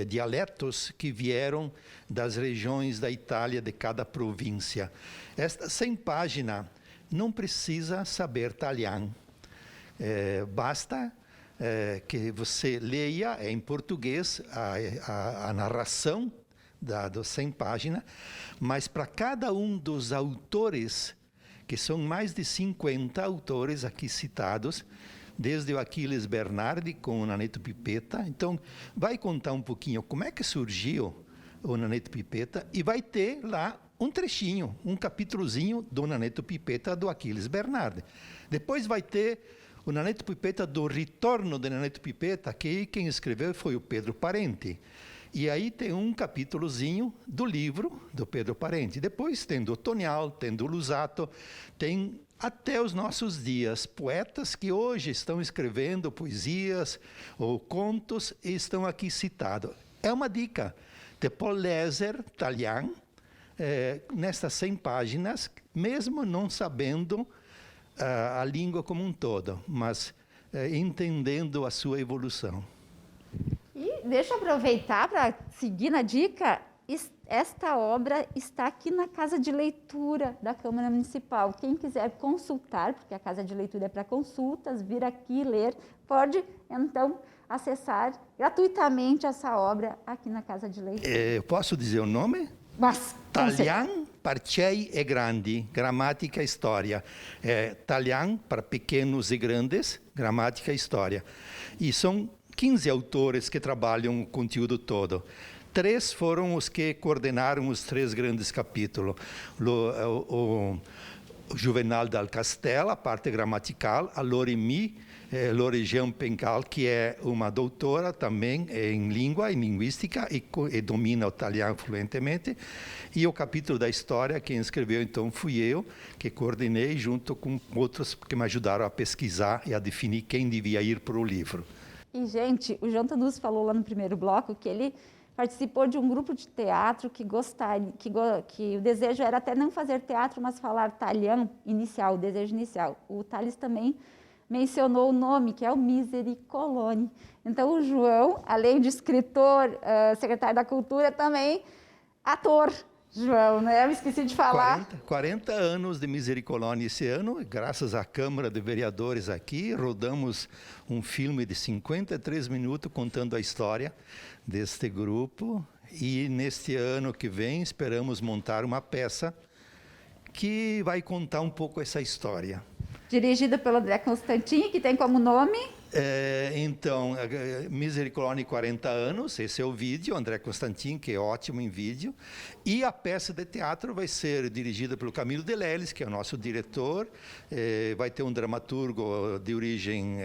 Speaker 2: dialetos que vieram das regiões da Itália, de cada província. Esta 100 páginas não precisa saber italiano. Basta que você leia em português a narração das 100 páginas, mas para cada um dos autores, que são mais de 50 autores aqui citados, desde o Aquiles Bernardi com o Naneto Pipetta. Então, vai contar um pouquinho como é que surgiu o Naneto Pipetta e vai ter lá um trechinho, um capítulozinho do Naneto Pipetta do Aquiles Bernardi. Depois vai ter o Naneto Pipetta do Ritorno de Naneto Pipetta, que quem escreveu foi o Pedro Parenti. E aí tem um capítulozinho do livro do Pedro Parenti. Depois tem do Tonial, tem do Lusato, tem até os nossos dias poetas que hoje estão escrevendo poesias ou contos e estão aqui citados. É uma dica. Te può leggere italiano nestas 100 páginas, mesmo não sabendo a língua como um todo, mas entendendo a sua evolução.
Speaker 1: E deixa eu aproveitar para seguir na dica. Esta obra está aqui na Casa de Leitura da Câmara Municipal. Quem quiser consultar, porque a Casa de Leitura é para consultas, vir aqui ler, pode, então, acessar gratuitamente essa obra aqui na Casa de Leitura.
Speaker 2: Eu posso dizer o nome?
Speaker 1: Mas,
Speaker 2: Talhã, Parcei e Grandi, Gramática e História. Talhã para pequenos e grandes, Gramática e História. E são 15 autores que trabalham o conteúdo todo. 3 foram os que coordenaram os 3 grandes capítulos. O Juvenal dal Castella, a parte gramatical, a Loremi Jean Pencal, que é uma doutora também em língua e linguística e domina o italiano fluentemente. E o capítulo da história, quem escreveu então fui eu, que coordenei junto com outros que me ajudaram a pesquisar e a definir quem devia ir para o livro.
Speaker 1: E, gente, o João Tonus falou lá no primeiro bloco que ele participou de um grupo de teatro que o desejo era até não fazer teatro, mas falar italiano inicial, o desejo inicial. O Thales também mencionou o nome, que é o Misericolone. Então, o João, além de escritor, secretário da Cultura, também ator, João, né? Eu esqueci de falar.
Speaker 2: 40 anos de Misericolone esse ano, graças à Câmara de Vereadores aqui, rodamos um filme de 53 minutos contando a história deste grupo. E neste ano que vem, esperamos montar uma peça que vai contar um pouco essa história.
Speaker 1: dirigida pelo André Constantini, que tem como nome...
Speaker 2: Então, Misericolone 40 anos, esse é o vídeo, André Constantini, que é ótimo em vídeo. E a peça de teatro vai ser dirigida pelo Camilo de Leles, que é o nosso diretor. Vai ter um dramaturgo de origem,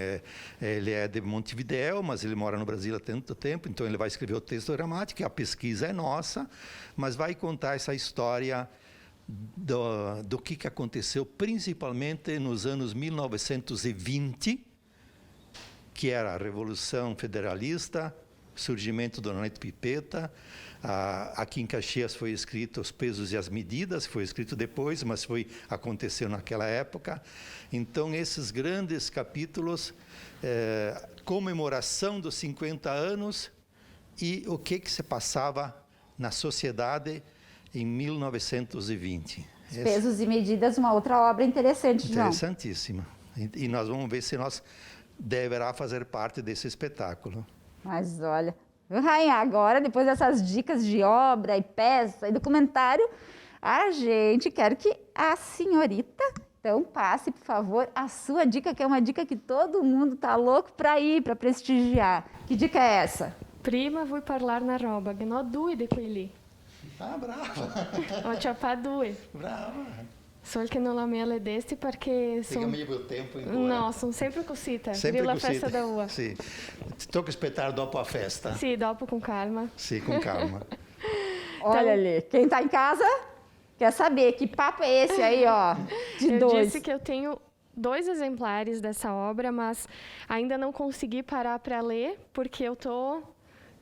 Speaker 2: ele é de Montevidéu, mas ele mora no Brasil há tanto tempo, então ele vai escrever o texto dramático, a pesquisa é nossa, mas vai contar essa história do que aconteceu, principalmente nos anos 1920, que era a Revolução Federalista, surgimento do Neto Pipeta. Aqui em Caxias foi escrito Os Pesos e as Medidas, foi escrito depois, mas aconteceu naquela época. Então, esses grandes capítulos, comemoração dos 50 anos e o que se passava na sociedade em 1920.
Speaker 1: Pesos e Medidas, uma outra obra interessante, João.
Speaker 2: Interessantíssima. E nós vamos ver se nós deverá fazer parte desse espetáculo.
Speaker 1: Mas olha, Rainha, agora, depois dessas dicas de obra e peça e documentário, a gente quer que a senhorita, então, passe, por favor, a sua dica, que é uma dica que todo mundo tá louco para ir, para prestigiar. Que dica é essa?
Speaker 3: Prima, vuoi parlare na roba, che no due di quelli.
Speaker 2: Ah, brava!
Speaker 3: Ho ciappa due.
Speaker 2: Brava!
Speaker 3: Solo che non la mia le desti perché sono...
Speaker 2: Fica meio tempo embora.
Speaker 3: No, sono sempre cosita.
Speaker 2: Sempre
Speaker 3: Viva
Speaker 2: cosita.
Speaker 3: a festa da uva.
Speaker 2: Sì. Tocca aspettare dopo a festa.
Speaker 3: Sì, dopo com calma.
Speaker 2: Sì, com calma.
Speaker 1: Olha ali, quem está em casa quer saber que papo é esse aí, ó, de dois.
Speaker 3: Eu disse que eu tenho 2 exemplares dessa obra, mas ainda não consegui parar para ler porque eu estou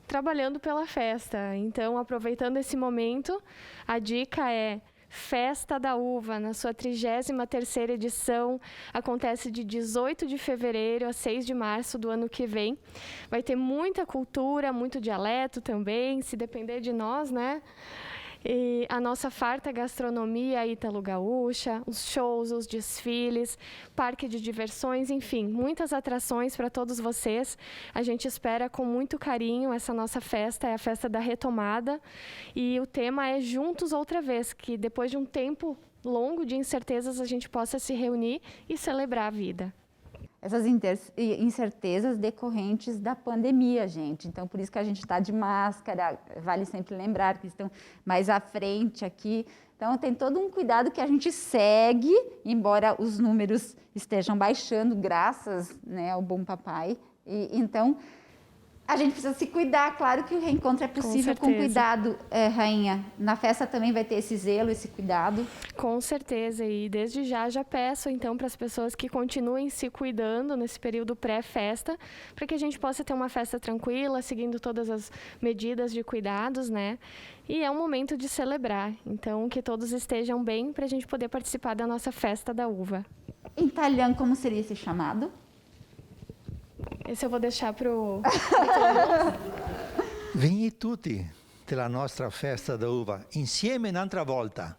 Speaker 3: trabalhando pela festa. Então, aproveitando esse momento, a dica é Festa da Uva, na sua 33ª edição, acontece de 18 de fevereiro a 6 de março do ano que vem. Vai ter muita cultura, muito dialeto também, se depender de nós, né? E a nossa farta gastronomia ítalo-gaúcha, os shows, os desfiles, parque de diversões, enfim, muitas atrações para todos vocês. A gente espera com muito carinho essa nossa festa, é a festa da retomada. E o tema é Juntos Outra Vez, que depois de um tempo longo de incertezas a gente possa se reunir e celebrar a vida.
Speaker 1: Essas incertezas decorrentes da pandemia, gente. Então, por isso que a gente está de máscara, vale sempre lembrar que estão mais à frente aqui. Então, tem todo um cuidado que a gente segue, embora os números estejam baixando, graças, né, ao bom papai. Então, a gente precisa se cuidar. Claro que o reencontro é possível com cuidado, Rainha. Na festa também vai ter esse zelo, esse cuidado.
Speaker 3: Com certeza. E desde já peço, então, para as pessoas que continuem se cuidando nesse período pré-festa, para que a gente possa ter uma festa tranquila, seguindo todas as medidas de cuidados, né? E é um momento de celebrar. Então, que todos estejam bem para a gente poder participar da nossa festa da uva.
Speaker 1: Em italiano, como seria esse chamado?
Speaker 3: Esse eu vou deixar para o...
Speaker 2: Venite tutti della nostra festa da uva, insieme un'altra volta.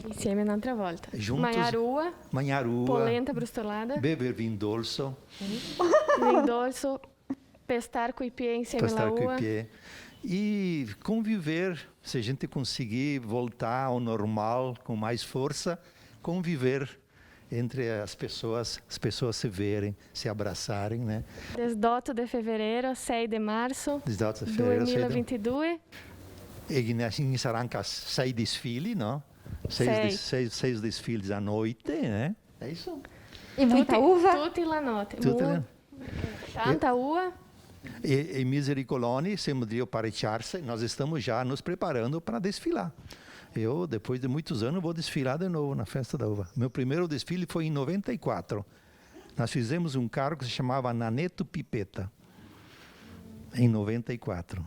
Speaker 3: Insieme un'altra volta.
Speaker 2: Juntos, manharua,
Speaker 3: polenta brustolada,
Speaker 2: beber vinho dolce.
Speaker 3: Vinho dolce, pestar coi piedi insieme alla uva.
Speaker 2: E conviver, se a gente conseguir voltar ao normal com mais força, conviver entre as pessoas se verem, se abraçarem, né?
Speaker 3: 18 de fevereiro a 6 de março 2022.
Speaker 2: E inizieranno anche 6 desfili, no? 6 desfiles à noite, né? É isso.
Speaker 1: E muita uva?
Speaker 3: Tutti la notte. Tanta uva.
Speaker 2: E Misericolone, siamo di parecchiarsi, nós estamos já nos preparando para desfilar. Eu, depois de muitos anos, vou desfilar de novo na Festa da Uva. Meu primeiro desfile foi em 94. Nós fizemos um carro que se chamava Naneto Pipeta, em 94.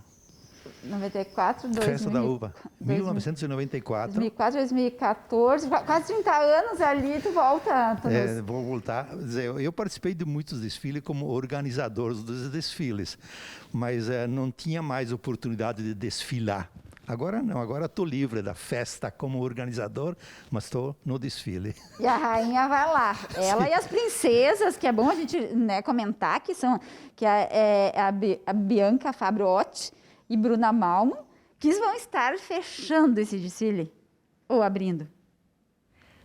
Speaker 1: 94, 2000,
Speaker 2: Festa da Uva, 1994.
Speaker 1: 2004, 2014, quase 30 anos ali, tu volta.
Speaker 2: Vou voltar. Eu participei de muitos desfiles como organizador dos desfiles, mas não tinha mais oportunidade de desfilar. Agora não, agora estou livre da festa como organizador, mas estou no desfile.
Speaker 1: E a rainha vai lá, ela Sim. E as princesas, que é bom a gente, né, comentar, que é a Bianca Fabriotti e Bruna Malman, que vão estar fechando esse desfile, ou abrindo.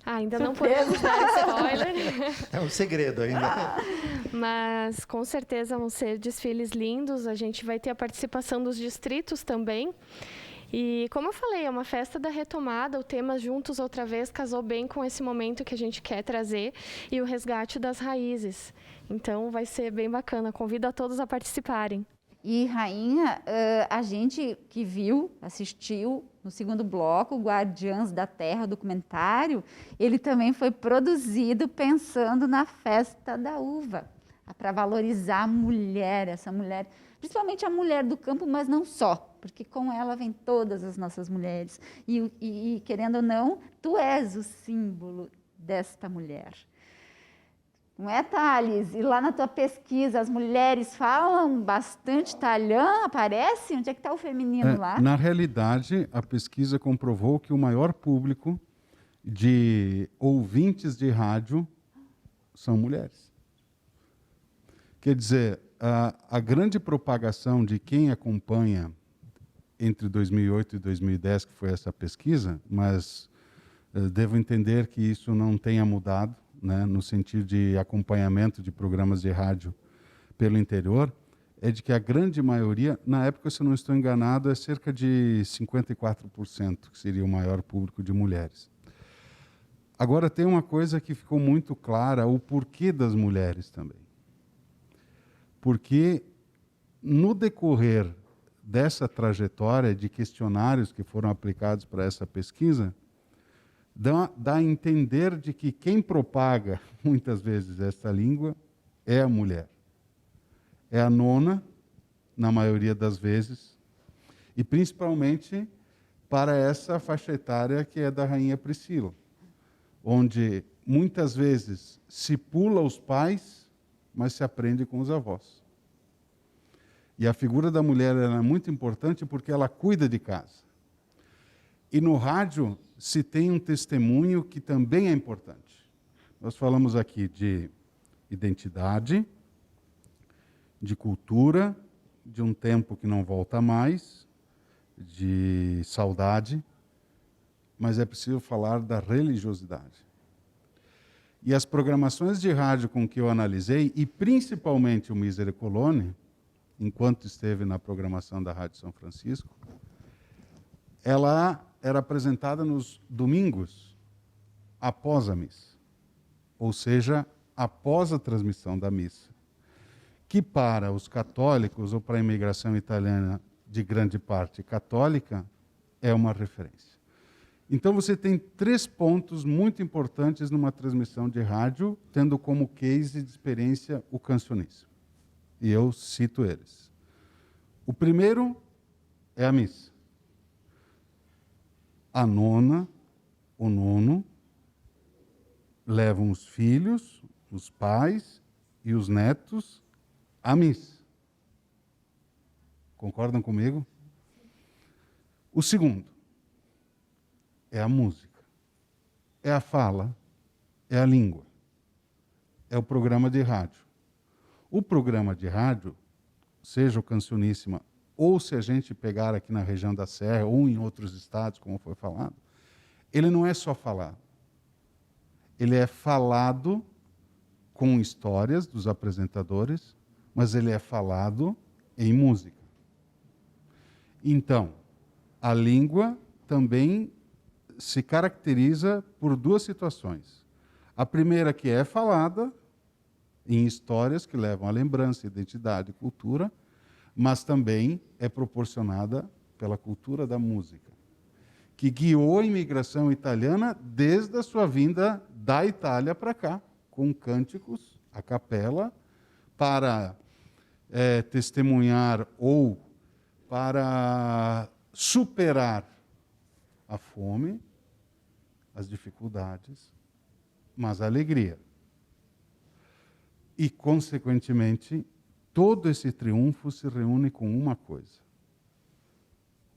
Speaker 3: Ainda não podemos dar spoiler.
Speaker 2: É um segredo ainda.
Speaker 3: Mas com certeza vão ser desfiles lindos. A gente vai ter a participação dos distritos também. E como eu falei, é uma festa da retomada. O tema Juntos Outra Vez casou bem com esse momento que a gente quer trazer e o resgate das raízes. Então vai ser bem bacana. Convido a todos a participarem.
Speaker 1: E, Rainha, a gente que viu, assistiu no segundo bloco, Guardiãs da Terra, o documentário, ele também foi produzido pensando na festa da uva, para valorizar a mulher, essa mulher, principalmente a mulher do campo, mas não só, porque com ela vem todas as nossas mulheres. E querendo ou não, tu és o símbolo desta mulher. Não é, Thales? E lá na tua pesquisa, as mulheres falam bastante talhã? Aparece? Onde é que está o feminino lá?
Speaker 4: Na realidade, a pesquisa comprovou que o maior público de ouvintes de rádio são mulheres. Quer dizer, a grande propagação de quem acompanha entre 2008 e 2010, que foi essa pesquisa, mas devo entender que isso não tenha mudado, né, no sentido de acompanhamento de programas de rádio pelo interior, é de que a grande maioria, na época, se eu não estou enganado, é cerca de 54%, que seria o maior público de mulheres. Agora, tem uma coisa que ficou muito clara, o porquê das mulheres também. Porque, no decorrer dessa trajetória de questionários que foram aplicados para essa pesquisa, dá a entender de que quem propaga, muitas vezes, essa língua é a mulher. É a nona, na maioria das vezes, e principalmente para essa faixa etária que é da Rainha Priscila, onde muitas vezes se pula os pais, mas se aprende com os avós. E a figura da mulher é muito importante porque ela cuida de casa. E no rádio se tem um testemunho que também é importante. Nós falamos aqui de identidade, de cultura, de um tempo que não volta mais, de saudade, mas é preciso falar da religiosidade. E as programações de rádio com que eu analisei, e principalmente o Misericolone, enquanto esteve na programação da Rádio São Francisco, ela era apresentada nos domingos, após a missa. Ou seja, após a transmissão da missa. Que para os católicos, ou para a imigração italiana de grande parte católica, é uma referência. Então você tem 3 pontos muito importantes numa transmissão de rádio, tendo como case de experiência o cancionismo. E eu cito eles. O primeiro é a missa. A nona, o nono, levam os filhos, os pais e os netos à missa. Concordam comigo? O segundo é a música, é a fala, é a língua, é o programa de rádio. O programa de rádio, seja o Cancioníssima, ou se a gente pegar aqui na região da Serra, ou em outros estados, como foi falado, ele não é só falado. Ele é falado com histórias dos apresentadores, mas ele é falado em música. Então, a língua também se caracteriza por 2 situações. A primeira que é falada em histórias que levam à lembrança, identidade, cultura, mas também é proporcionada pela cultura da música, que guiou a imigração italiana desde a sua vinda da Itália para cá, com cânticos, a capela, para testemunhar ou para superar a fome, as dificuldades, mas a alegria. E, consequentemente, todo esse triunfo se reúne com uma coisa: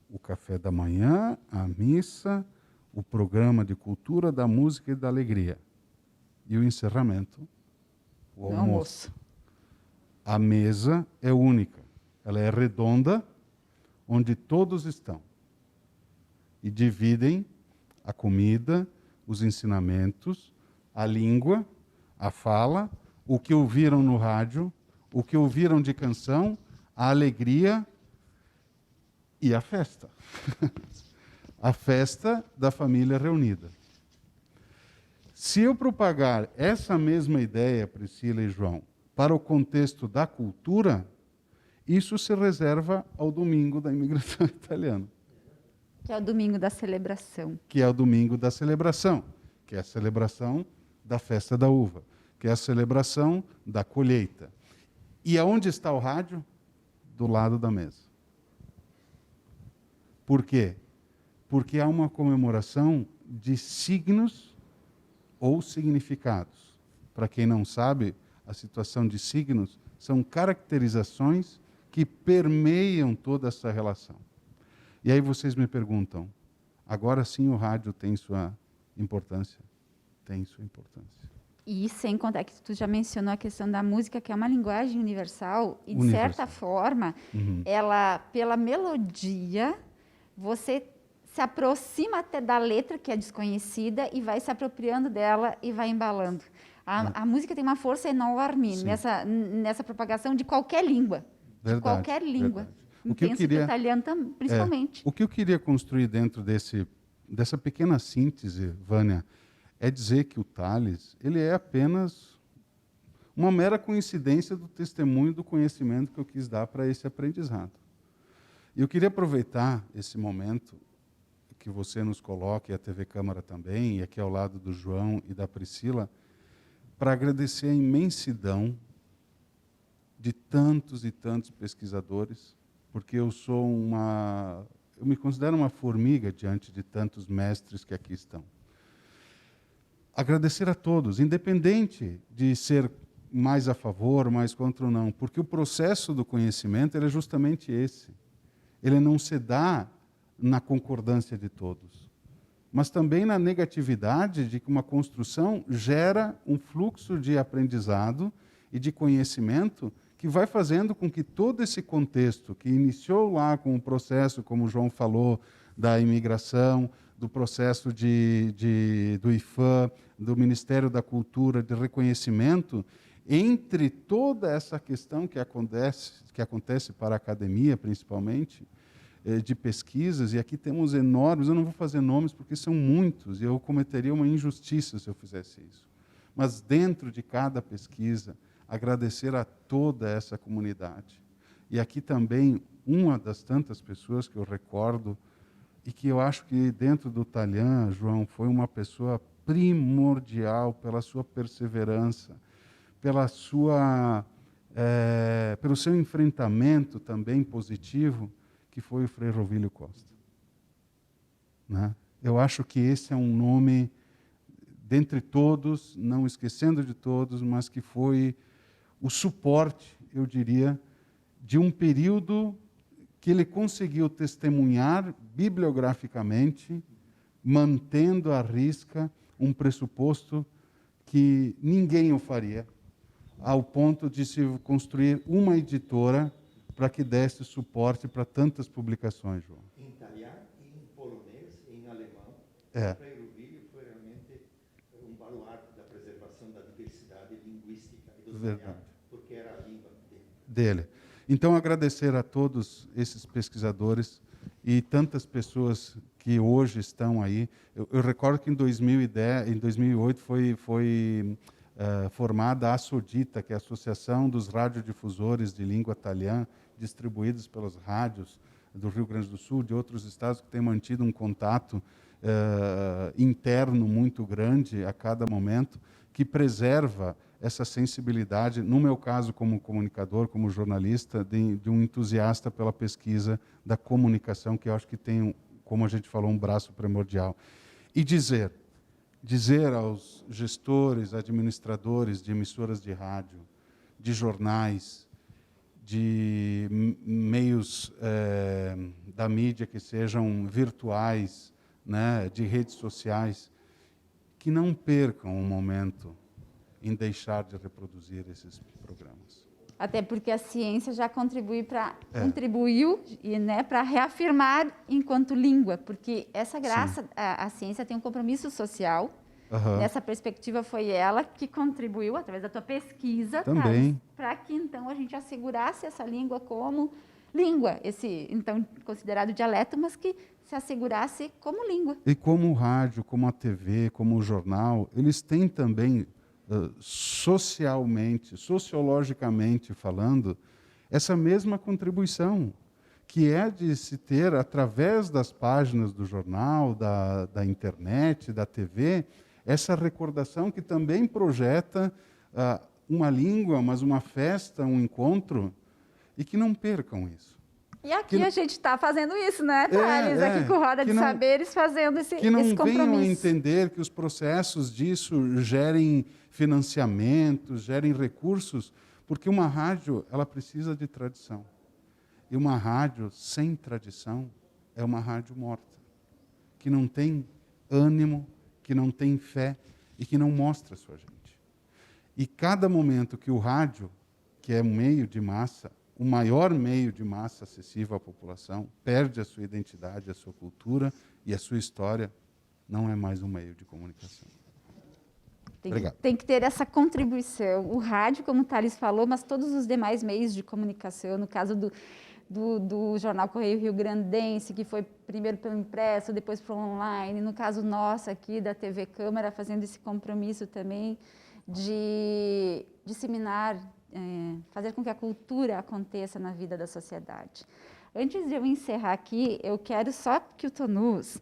Speaker 4: o café da manhã, a missa, o programa de cultura, da música e da alegria. E o encerramento, o almoço. A mesa é única, ela é redonda, onde todos estão. E dividem a comida os ensinamentos, a língua, a fala, o que ouviram no rádio, o que ouviram de canção, a alegria e a festa. A festa da família reunida. Se eu propagar essa mesma ideia, Priscila e João, para o contexto da cultura, isso se reserva ao domingo da imigração italiana.
Speaker 1: Que é o domingo da celebração.
Speaker 4: Que é o domingo da celebração, que é a celebração da festa da uva, que é a celebração da colheita. E aonde está o rádio? Do lado da mesa. Por quê? Porque há uma comemoração de signos ou significados. Para quem não sabe, a situação de signos são caracterizações que permeiam toda essa relação. E aí vocês me perguntam, agora sim o rádio tem sua importância? Tem sua importância.
Speaker 1: E sem contar que tu já mencionou a questão da música, que é uma linguagem universal, e de certa forma, ela, pela melodia, você se aproxima até da letra, que é desconhecida, e vai se apropriando dela e vai embalando. A música tem uma força enorme nessa propagação de qualquer língua.
Speaker 4: Verdade,
Speaker 1: de qualquer língua.
Speaker 4: Verdade. O que eu queria,
Speaker 1: o italiano principalmente.
Speaker 4: O que eu queria construir dentro dessa pequena síntese, Vânia, é dizer que o Tales, ele é apenas uma mera coincidência do testemunho do conhecimento que eu quis dar para esse aprendizado. E eu queria aproveitar esse momento que você nos coloca, e a TV Câmara também, e aqui ao lado do João e da Priscila, para agradecer a imensidão de tantos e tantos pesquisadores, porque eu me considero uma formiga diante de tantos mestres que aqui estão. Agradecer a todos, independente de ser mais a favor, mais contra ou não, porque o processo do conhecimento ele é justamente esse. Ele não se dá na concordância de todos, mas também na negatividade de que uma construção gera um fluxo de aprendizado e de conhecimento que vai fazendo com que todo esse contexto que iniciou lá com o processo, como o João falou, da imigração, do processo do IFAM, do Ministério da Cultura, de reconhecimento, entre toda essa questão que acontece para a academia, principalmente, de pesquisas, e aqui temos enormes, eu não vou fazer nomes porque são muitos, e eu cometeria uma injustiça se eu fizesse isso. Mas dentro de cada pesquisa, agradecer a toda essa comunidade. E aqui também, uma das tantas pessoas que eu recordo, e que eu acho que dentro do Talian, João, foi uma pessoa primordial pela sua perseverança, pelo seu enfrentamento também positivo, que foi o Frei Rovílio Costa. Né? Eu acho que esse é um nome, dentre todos, não esquecendo de todos, mas que foi o suporte, eu diria, de um período que ele conseguiu testemunhar bibliograficamente, mantendo à risca um pressuposto que ninguém o faria, ao ponto de se construir uma editora para que desse suporte para tantas publicações, João.
Speaker 2: Em italiano, em polonês, em alemão.
Speaker 4: É.
Speaker 2: Frei Rovílio foi realmente um baluarte da preservação da diversidade linguística e do italiano, porque era a língua dele.
Speaker 4: Então, agradecer a todos esses pesquisadores e tantas pessoas que hoje estão aí. Eu recordo que em 2008 foi formada a ASODITA, que é a Associação dos Radiodifusores de Língua Italiana, distribuídos pelas rádios do Rio Grande do Sul, de outros estados, que têm mantido um contato interno muito grande a cada momento, que preserva essa sensibilidade, no meu caso como comunicador, como jornalista, de um entusiasta pela pesquisa da comunicação, que eu acho que tem, como a gente falou, um braço primordial. E dizer aos gestores, administradores de emissoras de rádio, de jornais, de meios da mídia que sejam virtuais, né, de redes sociais, que não percam um momento em deixar de reproduzir esses programas.
Speaker 1: Até porque a ciência já contribuiu e, né, para reafirmar enquanto língua, porque essa graça, a ciência tem um compromisso social. Nessa perspectiva foi ela que contribuiu, através da tua pesquisa,
Speaker 4: também,
Speaker 1: para que então a gente assegurasse essa língua como língua, esse então considerado dialeto, mas que se assegurasse como língua.
Speaker 4: E como o rádio, como a TV, como o jornal, eles têm também, sociologicamente falando, essa mesma contribuição, que é de se ter, através das páginas do jornal, da internet, da TV, essa recordação que também projeta uma língua, mas uma festa, um encontro, e que não percam isso.
Speaker 1: E aqui a gente está fazendo isso, né, Thales? Aqui com Roda de Saberes, fazendo esse compromisso.
Speaker 4: Que não venham a entender que os processos disso gerem financiamentos, gerem recursos, porque uma rádio, ela precisa de tradição. E uma rádio sem tradição é uma rádio morta, que não tem ânimo, que não tem fé e que não mostra a sua gente. E cada momento que o rádio, que é um meio de massa, o maior meio de massa acessível à população, perde a sua identidade, a sua cultura e a sua história, não é mais um meio de comunicação.
Speaker 1: Tem que ter essa contribuição. O rádio, como o Thales falou, mas todos os demais meios de comunicação, no caso do Jornal Correio Rio Grandense, que foi primeiro pelo impresso, depois pelo online, no caso nosso aqui da TV Câmara, fazendo esse compromisso também de disseminar, fazer com que a cultura aconteça na vida da sociedade. Antes de eu encerrar aqui, eu quero só que o Tonus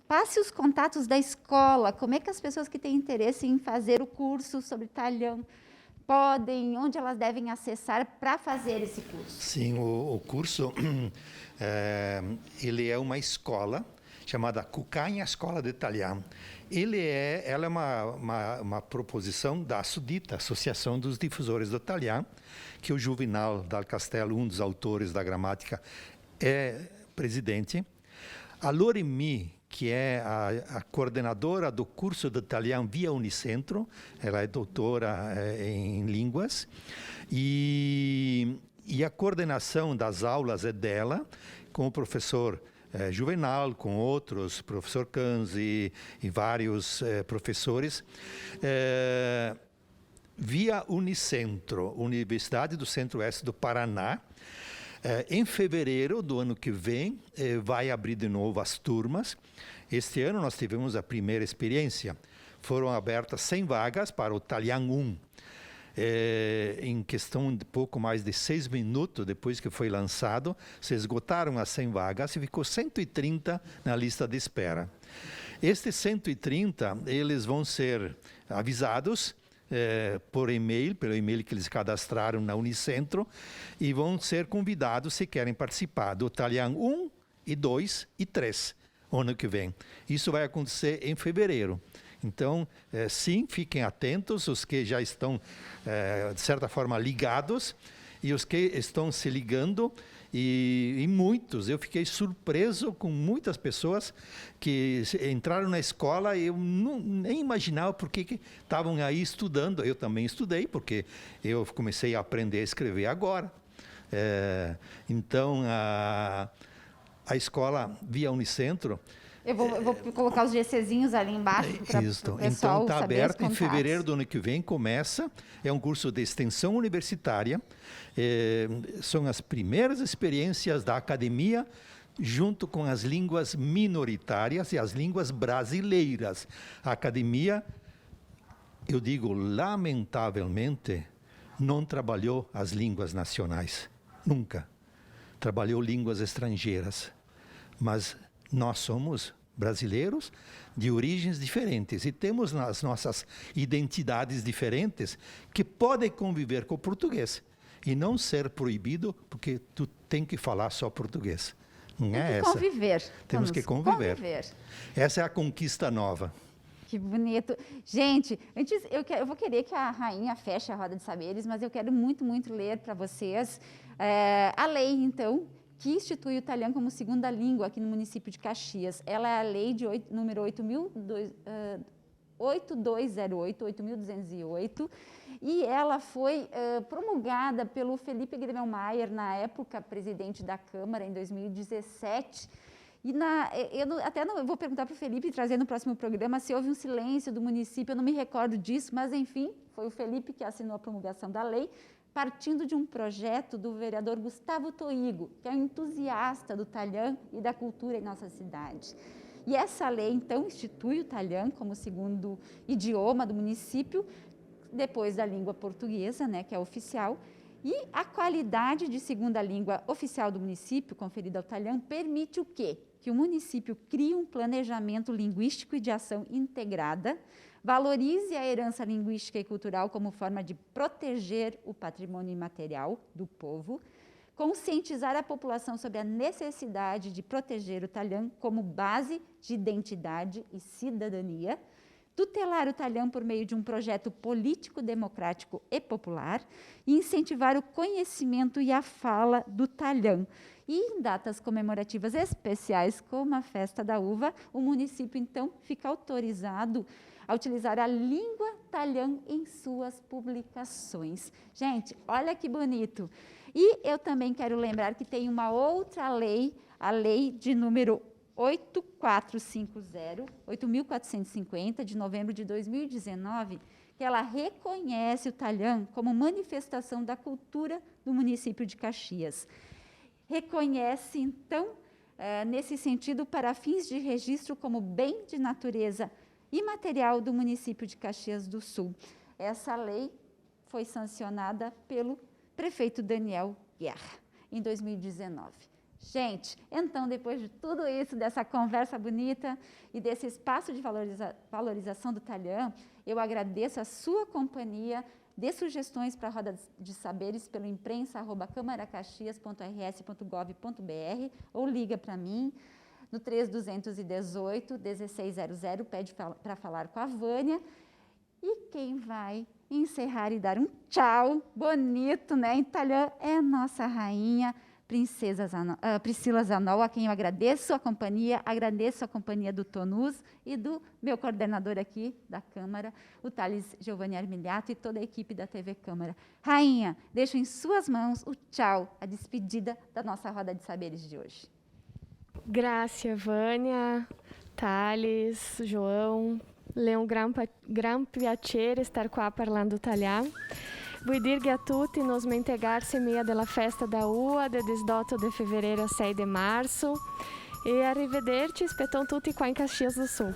Speaker 1: passe os contatos da escola, como é que as pessoas que têm interesse em fazer o curso sobre Talhão podem, onde elas devem acessar para fazer esse curso?
Speaker 2: Sim, o curso, ele é uma escola chamada Cucanha Escola de Talhão. Ela é uma proposição da Sudita, Associação dos Difusores do Talhão, que o Juvenal Dal Castello, um dos autores da gramática, é presidente. A Loremi, que é a coordenadora do curso de Talhão via Unicentro, ela é doutora em línguas, e a coordenação das aulas é dela, com o professor Juvenal, com outros, professor Canzi e vários professores, via Unicentro, Universidade do Centro-Oeste do Paraná. Em fevereiro do ano que vem, vai abrir de novo as turmas. Este ano nós tivemos a primeira experiência. Foram abertas 100 vagas para o Talhão 1. Em questão de pouco mais de 6 minutos depois que foi lançado, se esgotaram as 100 vagas e ficou 130 na lista de espera. Estes 130, eles vão ser avisados por e-mail, pelo e-mail que eles cadastraram na Unicentro, e vão ser convidados se querem participar do Talhão 1 e 2 e 3, ano que vem. Isso vai acontecer em fevereiro. Então, sim, fiquem atentos, os que já estão, de certa forma, ligados, e os que estão se ligando, e muitos. Eu fiquei surpreso com muitas pessoas que entraram na escola e eu nem imaginava por que estavam aí estudando. Eu também estudei, porque eu comecei a aprender a escrever agora. Então, a escola via Unicentro...
Speaker 1: Eu vou colocar os GCzinhos ali embaixo para o pessoal
Speaker 2: então, está aberto. Em
Speaker 1: contatos.
Speaker 2: fevereiro do ano que vem começa. É um curso de extensão universitária. São as primeiras experiências da academia junto com as línguas minoritárias e as línguas brasileiras. A academia, eu digo, lamentavelmente, não trabalhou as línguas nacionais. Nunca. Trabalhou línguas estrangeiras. Mas nós somos brasileiros de origens diferentes e temos as nossas identidades diferentes que podem conviver com o português e não ser proibido porque tu tem que falar só português. Não é essa.
Speaker 1: Conviver.
Speaker 2: Temos que conviver. Essa é a conquista nova.
Speaker 1: Que bonito. Gente, antes eu vou querer que a Rainha feche a Roda de Saberes, mas eu quero muito, muito ler para vocês a lei, então, que institui o Talhão como segunda língua aqui no município de Caxias. Ela é a lei número 8208, 8208, e ela foi promulgada pelo Felipe Gremelmaier, na época presidente da Câmara, em 2017. E eu vou perguntar para o Felipe, trazer no próximo programa, se houve um silêncio do município, eu não me recordo disso, mas enfim, foi o Felipe que assinou a promulgação da lei, partindo de um projeto do vereador Gustavo Toigo, que é um entusiasta do talhã e da cultura em nossa cidade. E essa lei, então, institui o talhã como segundo idioma do município, depois da língua portuguesa, né, que é oficial, e a qualidade de segunda língua oficial do município, conferida ao talhã, permite o quê? Que o município crie um planejamento linguístico e de ação integrada, valorize a herança linguística e cultural como forma de proteger o patrimônio imaterial do povo, conscientizar a população sobre a necessidade de proteger o talhã como base de identidade e cidadania, tutelar o talhã por meio de um projeto político, democrático e popular e incentivar o conhecimento e a fala do talhã. E em datas comemorativas especiais, como a Festa da Uva, o município, então, fica autorizado a utilizar a língua talhã em suas publicações. Gente, olha que bonito! E eu também quero lembrar que tem uma outra lei, a lei de número 8450, de novembro de 2019, que ela reconhece o talhã como manifestação da cultura do município de Caxias. Reconhece, então, nesse sentido, para fins de registro como bem de natureza imaterial do município de Caxias do Sul. Essa lei foi sancionada pelo prefeito Daniel Guerra, em 2019. Gente, então, depois de tudo isso, dessa conversa bonita e desse espaço de valorização do talhã, eu agradeço a sua companhia. Dê sugestões para a Roda de Saberes pelo imprensa@camaracaxias.rs.gov.br ou liga para mim no 3218-1600, pede para falar com a Vânia. E quem vai encerrar e dar um tchau bonito, né, em talhã, é a nossa rainha, Priscila Zanol, a quem eu agradeço a companhia do Tonus e do meu coordenador aqui da Câmara, o Thales Giovanni Armiliato, e toda a equipe da TV Câmara. Rainha, deixo em suas mãos o tchau, a despedida da nossa Roda de Saberes de hoje.
Speaker 3: Grazie, Vânia, Thales, João, è un gran piacere star qua parlando italiano. Vuoi dirgli a tutti non smentegarsi mia della festa da UA, del 18 di fevereiro a 6 di marzo. E arrivederci, spettam tutti qua in Caxias do Sul.